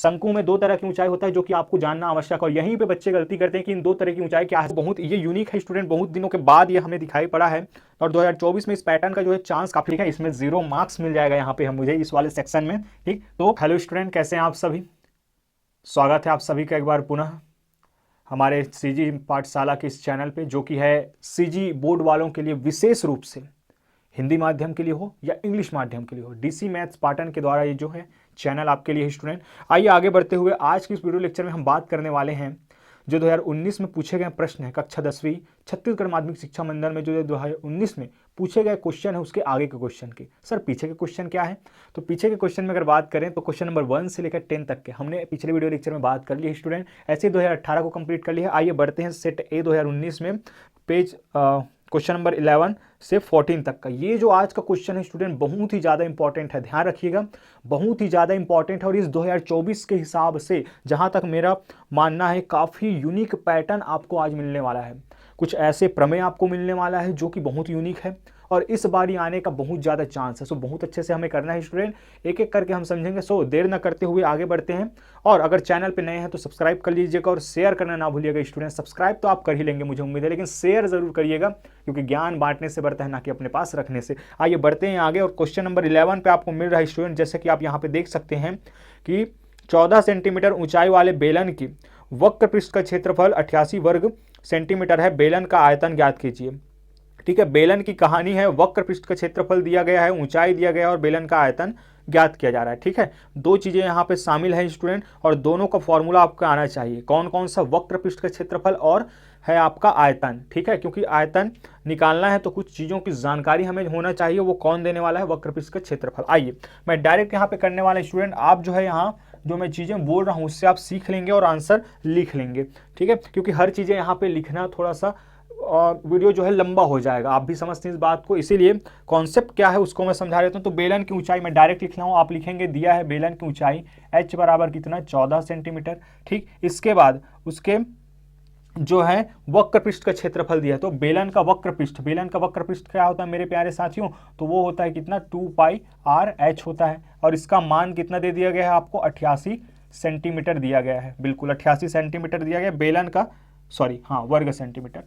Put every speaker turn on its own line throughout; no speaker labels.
शंकु में 2 तरह की ऊंचाई होता है जो कि आपको जानना आवश्यक है। और यहीं पे बच्चे गलती करते हैं कि इन 2 तरह की ऊंचाई क्या है। बहुत ये यूनिक है स्टूडेंट, बहुत दिनों के बाद ये हमें दिखाई पड़ा है और 2024 में इस पैटर्न का जो है चांस काफी है। इसमें 0 मार्क्स मिल जाएगा यहाँ पे हम मुझे इस वाले सेक्शन में। ठीक, तो हेलो स्टूडेंट, कैसे हैं आप सभी? स्वागत है आप सभी का एक बार पुनः हमारे सीजी पाठशाला के इस चैनल पे, जो कि है सीजी बोर्ड वालों के लिए विशेष रूप से, हिंदी माध्यम के लिए हो या इंग्लिश माध्यम के लिए हो, डीसी मैथ्स पाटन के द्वारा ये जो है चैनल आपके लिए स्टूडेंट। आइए आगे बढ़ते हुए आज की इस वीडियो लेक्चर में हम बात करने वाले हैं जो 2019 में पूछे गए प्रश्न है कक्षा 10वीं छत्तीसगढ़ माध्यमिक शिक्षा मंडल में जो 2019 में पूछे गए क्वेश्चन है उसके आगे के क्वेश्चन के। सर पीछे के क्वेश्चन क्या है? तो पीछे के क्वेश्चन में अगर बात करें तो क्वेश्चन नंबर 1 से लेकर 10 तक के हमने पिछले वीडियो लेक्चर में बात कर ली है स्टूडेंट। ऐसे 2018 को कंप्लीट कर लिया है। आइए बढ़ते हैं सेट ए 2019 में पेज क्वेश्चन नंबर 11 से 14 तक का। ये जो आज का क्वेश्चन है स्टूडेंट बहुत ही ज़्यादा इंपॉर्टेंट है, ध्यान रखिएगा, बहुत ही ज़्यादा इंपॉर्टेंट है। और इस 2024 के हिसाब से जहाँ तक मेरा मानना है काफ़ी यूनिक पैटर्न आपको आज मिलने वाला है। कुछ ऐसे प्रमेय आपको मिलने वाला है जो कि बहुत यूनिक है और इस बारी आने का बहुत ज़्यादा चांस है। सो बहुत अच्छे से हमें करना है स्टूडेंट, एक एक करके हम समझेंगे। सो देर न करते हुए आगे बढ़ते हैं। और अगर चैनल पे नए हैं तो सब्सक्राइब कर लीजिएगा और शेयर करना ना भूलिएगा स्टूडेंट। सब्सक्राइब तो आप कर ही लेंगे मुझे उम्मीद है, लेकिन शेयर जरूर करिएगा क्योंकि ज्ञान बांटने से बढ़ता है ना कि अपने पास रखने से। आइए बढ़ते हैं आगे और क्वेश्चन नंबर 11 पे आपको मिल रहा है स्टूडेंट, जैसे कि आप यहाँ पे देख सकते हैं कि 14 सेंटीमीटर ऊंचाई वाले बेलन की वक्र पृष्ठ का क्षेत्रफल 88 वर्ग सेंटीमीटर है। बेलन का आयतन ज्ञात कीजिए। ठीक है, बेलन की कहानी है, वक्र पृष्ठ का क्षेत्रफल दिया गया है, ऊंचाई दिया गया है और बेलन का आयतन ज्ञात किया जा रहा है। ठीक है, 2 चीजें यहाँ पे शामिल है स्टूडेंट और दोनों का फॉर्मूला आपका आना चाहिए। कौन कौन सा? वक्र पृष्ठ का क्षेत्रफल और है आपका आयतन। ठीक है, क्योंकि आयतन निकालना है तो कुछ चीज़ों की जानकारी हमें होना चाहिए। वो कौन देने वाला है? वक्र पृष्ठ का क्षेत्रफल। आइए मैं डायरेक्ट यहाँ पे करने वाला स्टूडेंट, आप जो है यहाँ जो मैं चीज़ें बोल रहा हूँ उससे आप सीख लेंगे और आंसर लिख लेंगे। ठीक है, क्योंकि हर चीज़ें यहाँ पे लिखना थोड़ा सा और वीडियो जो है लंबा हो जाएगा, आप भी समझते हैं इस बात को, इसीलिए कॉन्सेप्ट क्या है उसको मैं समझा देता हूँ। तो बेलन की ऊंचाई मैं डायरेक्ट लिख रहा हूँ, आप लिखेंगे दिया है बेलन की ऊंचाई h बराबर कितना? 14 सेंटीमीटर। ठीक, इसके बाद उसके जो है वक्र पृष्ठ का क्षेत्रफल दिया है। तो बेलन का वक्र पृष्ठ क्या होता है मेरे प्यारे साथियों? तो वो होता है कितना? 2πr/h होता है। और इसका मान कितना दे दिया गया है आपको? 88 सेंटीमीटर दिया गया है। बिल्कुल 88 सेंटीमीटर दिया गया बेलन का, सॉरी हाँ वर्ग सेंटीमीटर,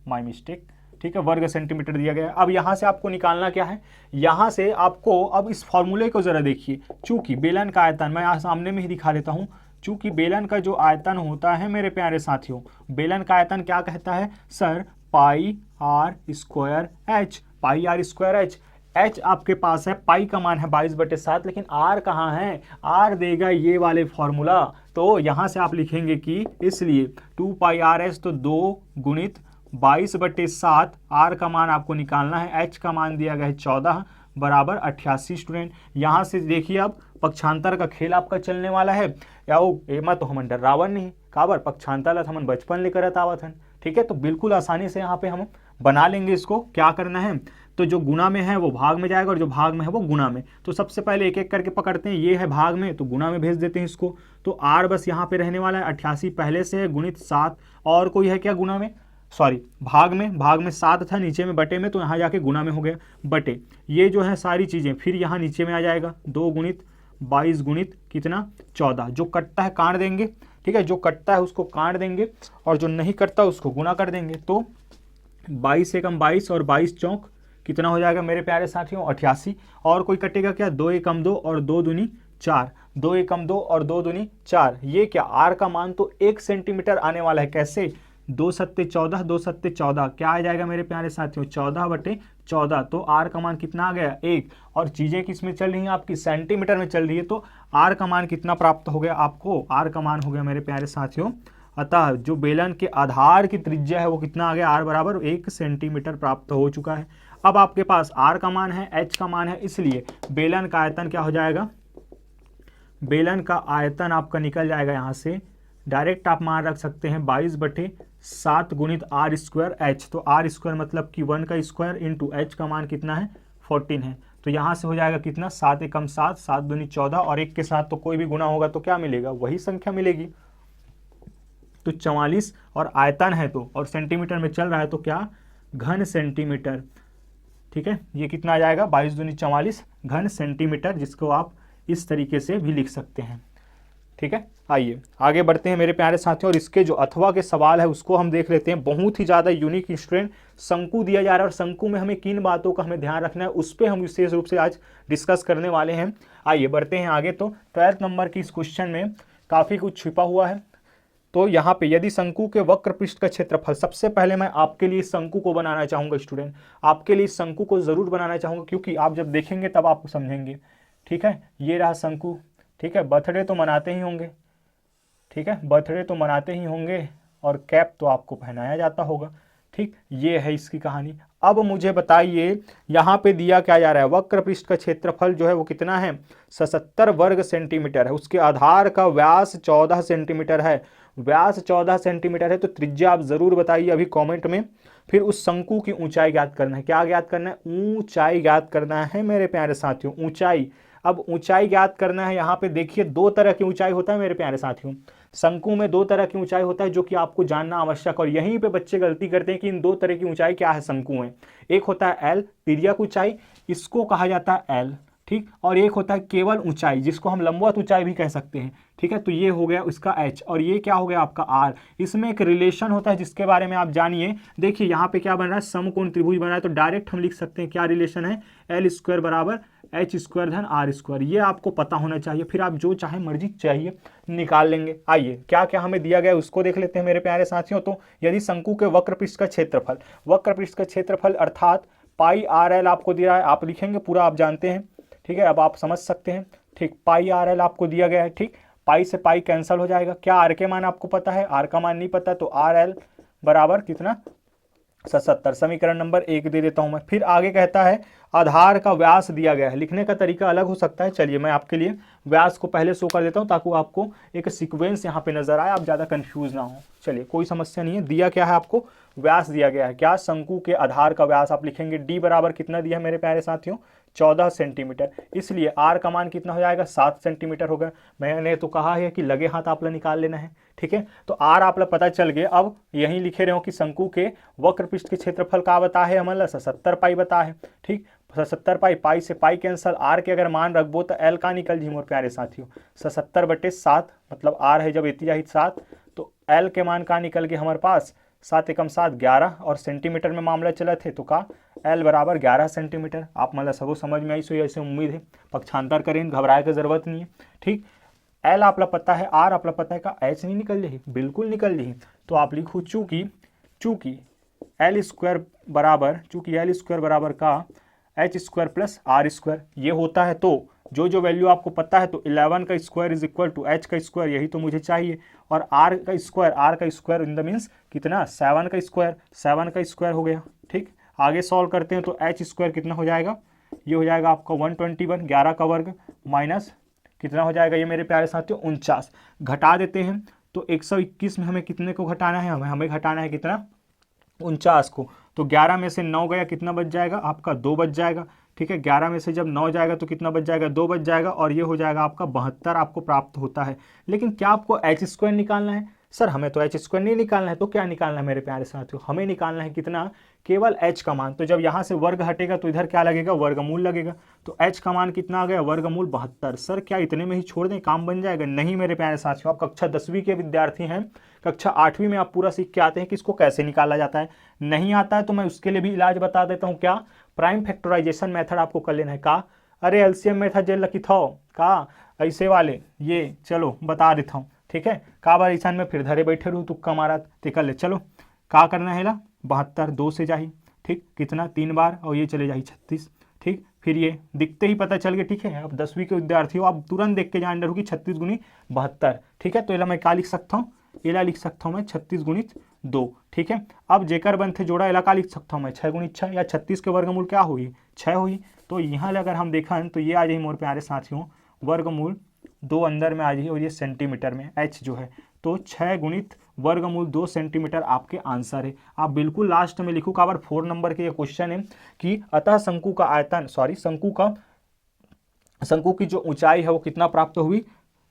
माय मिस्टेक। ठीक है, वर्ग सेंटीमीटर दिया गया है। अब यहाँ से आपको निकालना क्या है? यहाँ से आपको अब इस फॉर्मूले को जरा देखिए। चूंकि बेलन का आयतन मैं यहाँ सामने में ही दिखा देता हूँ, चूंकि बेलन का जो आयतन होता है मेरे प्यारे साथियों, बेलन का आयतन क्या कहता है सर? πr²h, πr²h। h आपके पास है, पाई का मान है 22/7, लेकिन r कहाँ है? r देगा ये वाले फॉर्मूला। तो यहाँ से आप लिखेंगे कि इसलिए 2πrh, तो 2 गुणित 22/7, r का मान आपको निकालना है, h का मान दिया गया है 14 बराबर 88 स्टूडेंट। यहाँ से देखिए अब पक्षांतर का खेल आपका चलने वाला है। या एमा तो हमन डरावन नहीं काबर पक्षांतर ला हमन बचपन लेकर आवत हन। ठीक है, तो बिल्कुल आसानी से यहाँ पे हम बना लेंगे इसको। क्या करना है? तो जो गुना में है वो भाग में जाएगा और जो भाग में है वो गुना में। तो सबसे पहले एक एक करके पकड़ते हैं, ये है भाग में तो गुना में भेज देते हैं इसको। तो r बस यहाँ पे रहने वाला है 88 पहले से है गुणित 7, और कोई है क्या गुना में? सॉरी भाग में 7 था, नीचे में बटे में, तो यहाँ जाके गुना में हो गया बटे। ये जो है सारी चीज़ें फिर यहाँ नीचे में आ जाएगा 2 गुणित 22 गुणित कितना? 14। जो कटता है काट देंगे। ठीक है, जो कटता है उसको काट देंगे और जो नहीं कटता उसको गुना कर देंगे। तो 22 एकम 22 और 22 चौक कितना हो जाएगा मेरे प्यारे साथियों? 88। और कोई कटेगा क्या? 2 एकम 2 और 2 दूनी 4, 2 एकम 2 और 2 दूनी 4। ये क्या? r का मान तो 1 सेंटीमीटर आने वाला है। कैसे? 2 सत्ते 14, 2 सत्ते 14, क्या आ जाएगा मेरे प्यारे साथियों? 14/14। तो r का मान कितना आ गया? 1। और चीज़ें किस में चल रही हैं आपकी? सेंटीमीटर में चल रही है। तो r का मान कितना प्राप्त हो गया आपको? r का मान हो गया मेरे प्यारे साथियों, अतः जो बेलन के आधार की त्रिज्या है वो कितना आ गया? r बराबर 1 सेंटीमीटर प्राप्त हो चुका है। अब आपके पास r का मान है, h का मान है, इसलिए बेलन का आयतन क्या हो जाएगा? बेलन का आयतन आपका निकल जाएगा यहाँ से, डायरेक्ट आप मान रख सकते हैं 22/7 गुणित r²h। तो r² मतलब कि 1 का स्क्वायर इंटू h का मान कितना है? 14 है। तो यहाँ से हो जाएगा कितना? 7 एकम 7, 7 दूनी 14 और 1 के साथ तो कोई भी गुना होगा तो क्या मिलेगा? वही संख्या मिलेगी। तो 44 और आयतन है तो और सेंटीमीटर में चल रहा है तो क्या? घन सेंटीमीटर। ठीक है, ये कितना आ जाएगा? 22 दूनी 44 घन सेंटीमीटर, जिसको आप इस तरीके से भी लिख सकते हैं। ठीक है, आइए आगे बढ़ते हैं मेरे प्यारे साथियों, और इसके जो अथवा के सवाल है उसको हम देख लेते हैं। बहुत ही ज़्यादा यूनिक स्टूडेंट शंकु दिया जा रहा है, और शंकु में हमें किन बातों का हमें ध्यान रखना है उस पर हम विशेष रूप से आज डिस्कस करने वाले हैं। आइए बढ़ते हैं आगे। तो 12th नंबर की इस क्वेश्चन में काफ़ी कुछ छिपा हुआ है। तो यहाँ पे यदि शंकु के वक्र पृष्ठ का क्षेत्रफल, सबसे पहले मैं आपके लिए शंकु को बनाना चाहूँगा स्टूडेंट, आपके लिए शंकु को ज़रूर बनाना चाहूँगा, क्योंकि आप जब देखेंगे तब आप समझेंगे। ठीक है, ये रहा शंकु। ठीक है, बर्थडे तो मनाते ही होंगे, ठीक है, बर्थडे तो मनाते ही होंगे, और कैप तो आपको पहनाया जाता होगा। ठीक, ये है इसकी कहानी। अब मुझे बताइए यहाँ पे दिया क्या जा रहा है, वक्र पृष्ठ का क्षेत्रफल जो है वो कितना है, 77 वर्ग सेंटीमीटर है। उसके आधार का व्यास 14 सेंटीमीटर है, व्यास 14 सेंटीमीटर है। तो त्रिज्या आप जरूर बताइए अभी कमेंट में। फिर उस शंकु की ऊंचाई ज्ञात करना है। क्या ज्ञात करना है, ऊंचाई ज्ञात करना है मेरे प्यारे साथियों, ऊंचाई। अब ऊंचाई ज्ञात करना है। यहाँ पे देखिए दो तरह की ऊंचाई होता है मेरे प्यारे साथियों, शंकु में दो तरह की ऊंचाई होता है, जो कि आपको जानना आवश्यक। और यहीं पे बच्चे गलती करते हैं कि इन दो तरह की ऊंचाई क्या है शंकु में। एक होता है एल, तिर्यक ऊंचाई, इसको कहा जाता है एल। ठीक, और एक होता है केवल ऊंचाई, जिसको हम लंबवत ऊंचाई भी कह सकते हैं। ठीक है, तो ये हो गया इसका एच, और ये क्या हो गया आपका आर। इसमें एक रिलेशन होता है जिसके बारे में आप जानिए। देखिए यहाँ पे क्या बन रहा है, समकोण त्रिभुज बन रहा है, तो डायरेक्ट हम लिख सकते हैं क्या रिलेशन है, एल स्क्वायर बराबर एच स्क्वायर धन आर स्क्वायर। ये आपको पता होना चाहिए, फिर आप जो चाहे मर्जी चाहिए निकाल लेंगे। आइए क्या क्या हमें दिया गया उसको देख लेते हैं मेरे प्यारे साथियों। तो यदि शंकु के वक्र पृष्ठ का क्षेत्रफल, वक्र पृष्ठ का क्षेत्रफल अर्थात पाई आर एल आपको दिया है, आप लिखेंगे पूरा, आप जानते हैं। ठीक है, अब आप समझ सकते हैं। ठीक, पाई आर एल आपको दिया गया है। ठीक, पाई से पाई कैंसिल हो जाएगा। क्या आर के मान आपको पता है, आर का मान नहीं पता, तो आर एल बराबर कितना, 77। समीकरण नंबर 1 दे देता हूं मैं। फिर आगे कहता है आधार का व्यास दिया गया है। लिखने का तरीका अलग हो सकता है, चलिए मैं आपके लिए व्यास को पहले शो कर देता हूं ताकि आपको एक सीक्वेंस यहाँ पे नजर आए, आप ज़्यादा कंफ्यूज ना हो। चलिए कोई समस्या नहीं है। दिया क्या है आपको, व्यास दिया गया है। क्या, शंकु के आधार का व्यास आप लिखेंगे डी बराबर कितना दिया है मेरे प्यारे साथियों, 14 सेंटीमीटर। इसलिए आर का मान कितना हो जाएगा, 7 सेंटीमीटर होगा। मैंने तो कहा है कि लगे हाथ आप निकाल लेना है। ठीक है, तो आर आप पता चल गए। अब यहीं लिखे रहे हो कि शंकु के वक्र पृष्ठ के क्षेत्रफल का बता है हमारा, 77 पाई बता है। ठीक, 77 पाई, पाई से पाई कैंसल, आर के अगर मान रखबो तो एल का निकल जी मोर प्यारे साथियों, 77/7, मतलब आर है जब इतनी जाहिद 7, तो एल के मान का निकल के हमारे पास 7 एकम 7 11, और सेंटीमीटर में मामला चला थे तो का एल बराबर 11 सेंटीमीटर। आप मतलब सबको समझ में आई सो, ऐसे उम्मीद है, पक्षांतर करें, घबराए की जरूरत नहीं है। ठीक, एल आप पता है, आर आप पता है, का एच नहीं निकल जाही, बिल्कुल निकल जाही। तो आप लिखो चूंकि एल स्क्वायर बराबर का H square plus R square ये होता है, तो जो वैल्यू आपको पता है, तो 11 का square is equal to H का स्क्वायर, यही तो मुझे चाहिए। और आर का स्क्वायर इन द मीन्स कितना, 7 का स्क्वायर हो गया। ठीक, आगे सॉल्व करते हैं तो एच स्क्वायर कितना हो जाएगा, ये हो जाएगा आपका 121, 11 का वर्ग माइनस कितना हो जाएगा ये मेरे प्यारे साथियों, 49। घटा देते हैं तो 121 में हमें कितने को घटाना है, हमें घटाना है कितना, 49 को। तो 11 में से 9 गया, कितना बच जाएगा आपका, 2 बच जाएगा। ठीक है, 11 में से जब 9 जाएगा तो कितना बच जाएगा, 2 बच जाएगा, और ये हो जाएगा आपका 72 आपको प्राप्त होता है। लेकिन क्या आपको एच स्क्वायर निकालना है, सर हमें तो एच स्क्वायर नहीं निकालना है, तो क्या निकालना है मेरे प्यारे साथियों, हमें निकालना है कितना, केवल एच का मान। तो जब यहाँ से वर्ग हटेगा तो इधर क्या लगेगा, वर्गमूल लगेगा। तो एच का मान कितना आ गया, वर्गमूल 72। सर क्या इतने में ही छोड़ दें, काम बन जाएगा, नहीं मेरे प्यारे साथियों। आप कक्षा 10वीं के विद्यार्थी हैं, कक्षा 8वीं में आप पूरा सीख के आते हैं कि इसको कैसे निकाला जाता है। नहीं आता है तो मैं उसके लिए भी इलाज बता देता हूँ। क्या, प्राइम फैक्टराइजेशन मेथड आपको कर लेना है। का, अरे एलसीएम मेथड जे लकी था का, ऐसे वाले ये चलो बता देता हूँ। ठीक है, का बार ईशान में फिर धरे बैठे रहूँ, तुक्का मारा ते कर ले। चलो का करना है ला, 72 2 से जाही। ठीक, कितना, 3 बार, और ये चले जाही 36। ठीक, फिर ये दिखते ही पता चल गया। ठीक है, अब 10वीं के विद्यार्थी हो, आप तुरंत देख के जान डर हो कि 36 गुनी 72। ठीक है, तो इला मैं क्या लिख सकता हूँ, इला लिख सकता हूँ मैं 36 गुणित 2। ठीक है, अब जेकर बन थे जोड़ा, इला का लिख सकता हूँ मैं 6 गुणित 6, या 36 के वर्गमूल क्या हुई, 6 हुई। तो यहाँ अगर हम देखें तो ये आ जाए मोर प्यारे साथियों, वर्गमूल 2 अंदर में आ जाइए, और ये सेंटीमीटर में एच जो है, तो 6 गुणित वर्गमूल 2 सेंटीमीटर आपके आंसर है। आप बिल्कुल लास्ट में लिखो, काबर 4 नंबर के ये क्वेश्चन है कि अतः शंकु का आयतन, शंकु की जो ऊंचाई है वो कितना प्राप्त हुई,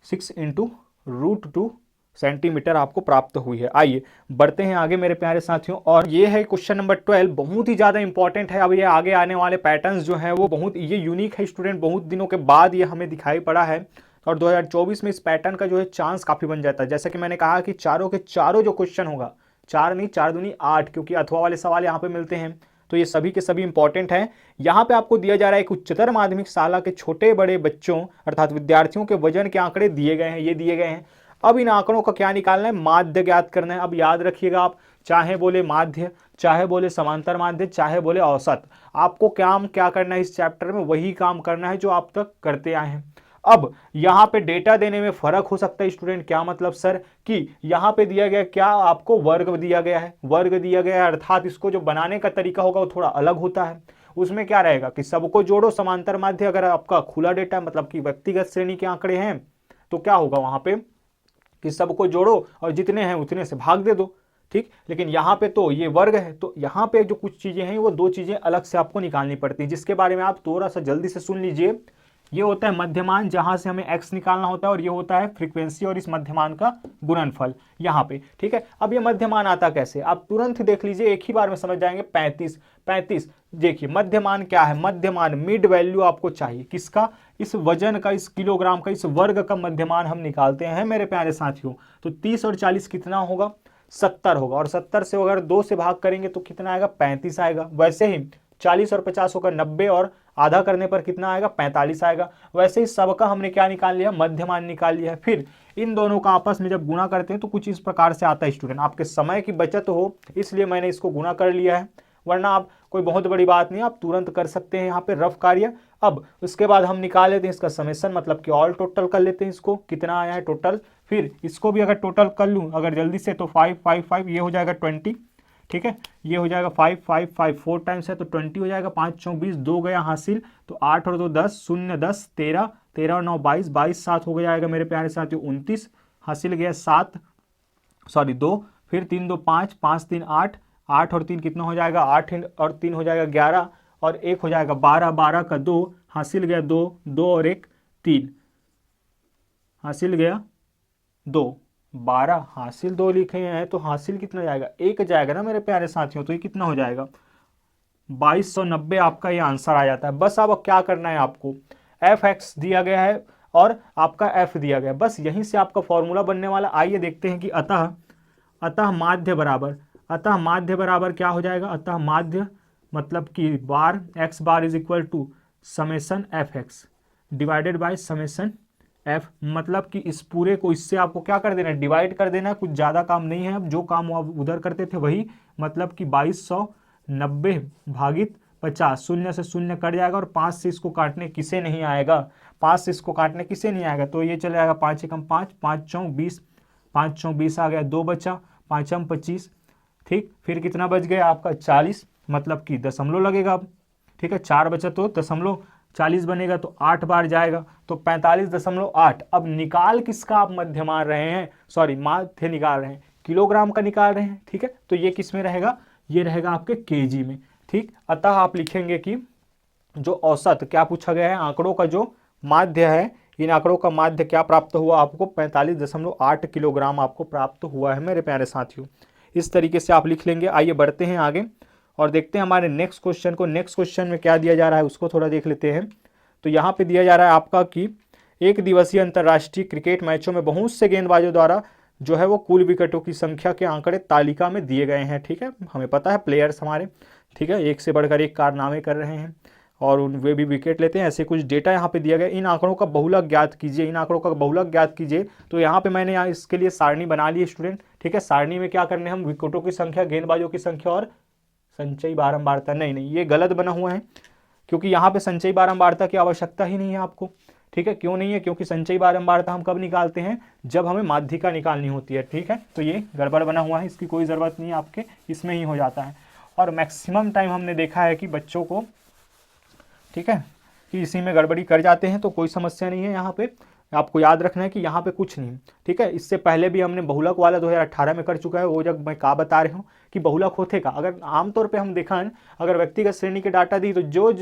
6 × √2 सेंटीमीटर आपको प्राप्त हुई है। आइए बढ़ते हैं आगे मेरे प्यारे साथियों, और ये है क्वेश्चन नंबर 12, बहुत ही ज़्यादा इंपॉर्टेंट है। अब ये आगे आने वाले पैटर्न्स जो हैं वो बहुत ये यूनिक है स्टूडेंट, बहुत दिनों के बाद ये हमें दिखाई पड़ा है। और 2024 में इस पैटर्न का जो है चांस काफी बन जाता है। जैसे कि मैंने कहा कि चारों के चारों जो क्वेश्चन होगा, 4 नहीं 4 दूनी 8, क्योंकि अथवा वाले सवाल यहाँ पे मिलते हैं, तो ये सभी के सभी इंपॉर्टेंट हैं। यहाँ पे आपको दिया जा रहा है एक उच्चतर माध्यमिक शाला के छोटे बड़े बच्चों अर्थात विद्यार्थियों के वजन के आंकड़े दिए गए हैं, ये दिए गए हैं। अब इन आंकड़ों का क्या निकालना है, माध्य ज्ञात करना है। अब याद रखिएगा, आप चाहे बोले माध्य, चाहे बोले समांतर माध्य, चाहे बोले औसत, आपको काम क्या करना है इस चैप्टर में, वही काम करना है जो आप तक करते आए हैं। अब यहाँ पे डेटा देने में फर्क हो सकता है स्टूडेंट, क्या मतलब सर कि यहाँ पे दिया गया क्या, आपको वर्ग दिया गया है, वर्ग दिया गया है, अर्थात इसको जो बनाने का तरीका होगा वो थोड़ा अलग होता है। उसमें क्या रहेगा कि सबको जोड़ो, समांतर माध्य अगर आपका खुला डेटा मतलब कि व्यक्तिगत श्रेणी के आंकड़े हैं तो क्या होगा वहां पे कि सबको जोड़ो और जितने हैं उतने से भाग दे दो, ठीक। लेकिन यहाँ पे तो ये वर्ग है, तो यहाँ पे जो कुछ चीजें हैं वो दो चीजें अलग से आपको निकालनी पड़ती है, जिसके बारे में आप थोड़ा सा जल्दी से सुन लीजिए। ये होता है मध्यमान, जहां से हमें x निकालना होता है, और ये होता है फ्रीक्वेंसी और इस मध्यमान का गुणनफल यहाँ पे, ठीक है। अब ये मध्यमान आता कैसे, आप तुरंत देख लीजिए, एक ही बार में समझ जाएंगे। 35 देखिए मध्यमान क्या है, मध्यमान मिड वैल्यू आपको चाहिए किसका, इस वजन का, इस किलोग्राम का, इस वर्ग का मध्यमान हम निकालते हैं मेरे प्यारे साथियों। तो 30 और 40 कितना होगा, 70 होगा, और 70 से अगर 2 से भाग करेंगे तो कितना आएगा, 35 आएगा। वैसे ही 40 और 50 होकर 90 और आधा करने पर कितना आएगा, 45 आएगा। वैसे ही सबका हमने क्या निकाल लिया, मध्यमान निकाल लिया है। फिर इन दोनों का आपस में जब गुणा करते हैं तो कुछ इस प्रकार से आता है स्टूडेंट, आपके समय की बचत हो इसलिए मैंने इसको गुणा कर लिया है, वरना आप कोई बहुत बड़ी बात नहीं, आप तुरंत कर सकते हैं यहाँ पे रफ कार्य। अब उसके बाद हम निकाल लेते हैं इसका समेशन, मतलब कि ऑल टोटल कर लेते हैं इसको, कितना आया है टोटल। फिर इसको भी अगर टोटल कर लूँ अगर जल्दी से तो 5 5 5 ये हो जाएगा 20, ठीक है। ये हो जाएगा 5 5 5 4 टाइम्स है तो 20 हो जाएगा, 5 4 20, 2 गया हासिल, तो 8 और 2 10, 0 10 13, 13 और 9 22, 22 7 हो जाएगा मेरे प्यारे साथियों 29, हासिल गया 7 सॉरी 2, फिर 3 2 5, 5 3 8, 8 और 3 कितना हो जाएगा, 8 और 3 हो जाएगा 11, और 1 हो जाएगा 12, 12 का 2, हासिल गया 2, 2 और 1 3, हासिल गया 2, 12 हासिल 2 लिखे हैं तो हासिल कितना जाएगा, 1 जाएगा ना मेरे प्यारे साथियों। तो ये कितना हो जाएगा, 2290 आपका ये आंसर आ जाता है। बस अब क्या करना है आपको, fx दिया गया है और आपका f दिया गया है, बस यहीं से आपका फॉर्मूला बनने वाला। आइए देखते हैं कि अतः माध्य बराबर क्या हो जाएगा, अतः माध्य मतलब कि bar x bar is equal to summation fx divided by summation f, मतलब कि इस पूरे को इससे आपको क्या कर देना है, डिवाइड कर देना है, कुछ ज़्यादा काम नहीं है। अब जो काम आप उधर करते थे वही, मतलब कि 2290 भागित 50, शून्य से शून्य कट जाएगा और 5 से इसको काटने किसे नहीं आएगा, 5 से इसको काटने किसे नहीं आएगा, तो ये चले जाएगा 5 एकम 5, 5 चौं 20, 5 चौं 20 आ गया, 2 बचा, 5 हम 25, ठीक। फिर कितना बच गया आपका 40, मतलब कि दशमलव लगेगा अब, ठीक है। 4 बचा तो दशमलव 40 बनेगा, तो 8 बार जाएगा तो 45.8। अब निकाल किसका आप मध्य मान रहे हैं, सॉरी माध्य निकाल रहे हैं, किलोग्राम का निकाल रहे हैं, ठीक है। तो ये किस में रहेगा, ये रहेगा आपके केजी में, ठीक। अतः आप लिखेंगे कि जो औसत क्या पूछा गया है, आंकड़ों का जो माध्य है, इन आंकड़ों का माध्य क्या प्राप्त हुआ आपको, 45.8 किलोग्राम आपको प्राप्त हुआ है मेरे प्यारे साथियों। इस तरीके से आप लिख लेंगे। आइए बढ़ते हैं आगे और देखते हैं हमारे नेक्स्ट क्वेश्चन को। नेक्स्ट क्वेश्चन में क्या दिया जा रहा है उसको थोड़ा देख लेते हैं। तो यहाँ पे दिया जा रहा है आपका कि एक दिवसीय अंतर्राष्ट्रीय क्रिकेट मैचों में बहुत से गेंदबाजों द्वारा जो है वो कुल विकेटों की संख्या के आंकड़े तालिका में दिए गए हैं, ठीक है। हमें पता है प्लेयर्स हमारे, ठीक है, एक से बढ़कर एक कारनामे कर रहे हैं और उन वे भी विकेट लेते हैं, ऐसे कुछ डेटा यहाँ पे दिया गया। इन आंकड़ों का बहुलक ज्ञात कीजिए, इन आंकड़ों का बहुलक ज्ञात कीजिए। तो यहाँ पे मैंने यहाँ इसके लिए सारणी बना ली स्टूडेंट, ठीक है। सारणी में क्या करने, हम विकेटों की संख्या, गेंदबाजों की संख्या और संचयी बारंबारता, नहीं ये गलत बना हुआ है, क्योंकि यहाँ पे संचयी बारंबारता की आवश्यकता ही नहीं है आपको, ठीक है। क्यों नहीं है, क्योंकि संचयी बारंबारता हम कब निकालते हैं, जब हमें माध्यिका निकालनी होती है, ठीक है। तो ये गड़बड़ बना हुआ है, इसकी कोई ज़रूरत नहीं है आपके, इसमें ही हो जाता है। और मैक्सिमम टाइम हमने देखा है कि बच्चों को, ठीक है, कि इसी में गड़बड़ी कर जाते हैं, तो कोई समस्या नहीं है। यहाँ पे आपको याद रखना है कि यहाँ पे कुछ नहीं, ठीक है। इससे पहले भी हमने बहुलक वाला 2018 में कर चुका है, वो जब मैं क्या बता रहा हूँ कि बहुलक होते का, अगर आमतौर पे हम देखा है, अगर व्यक्तिगत श्रेणी के डाटा दी तो जो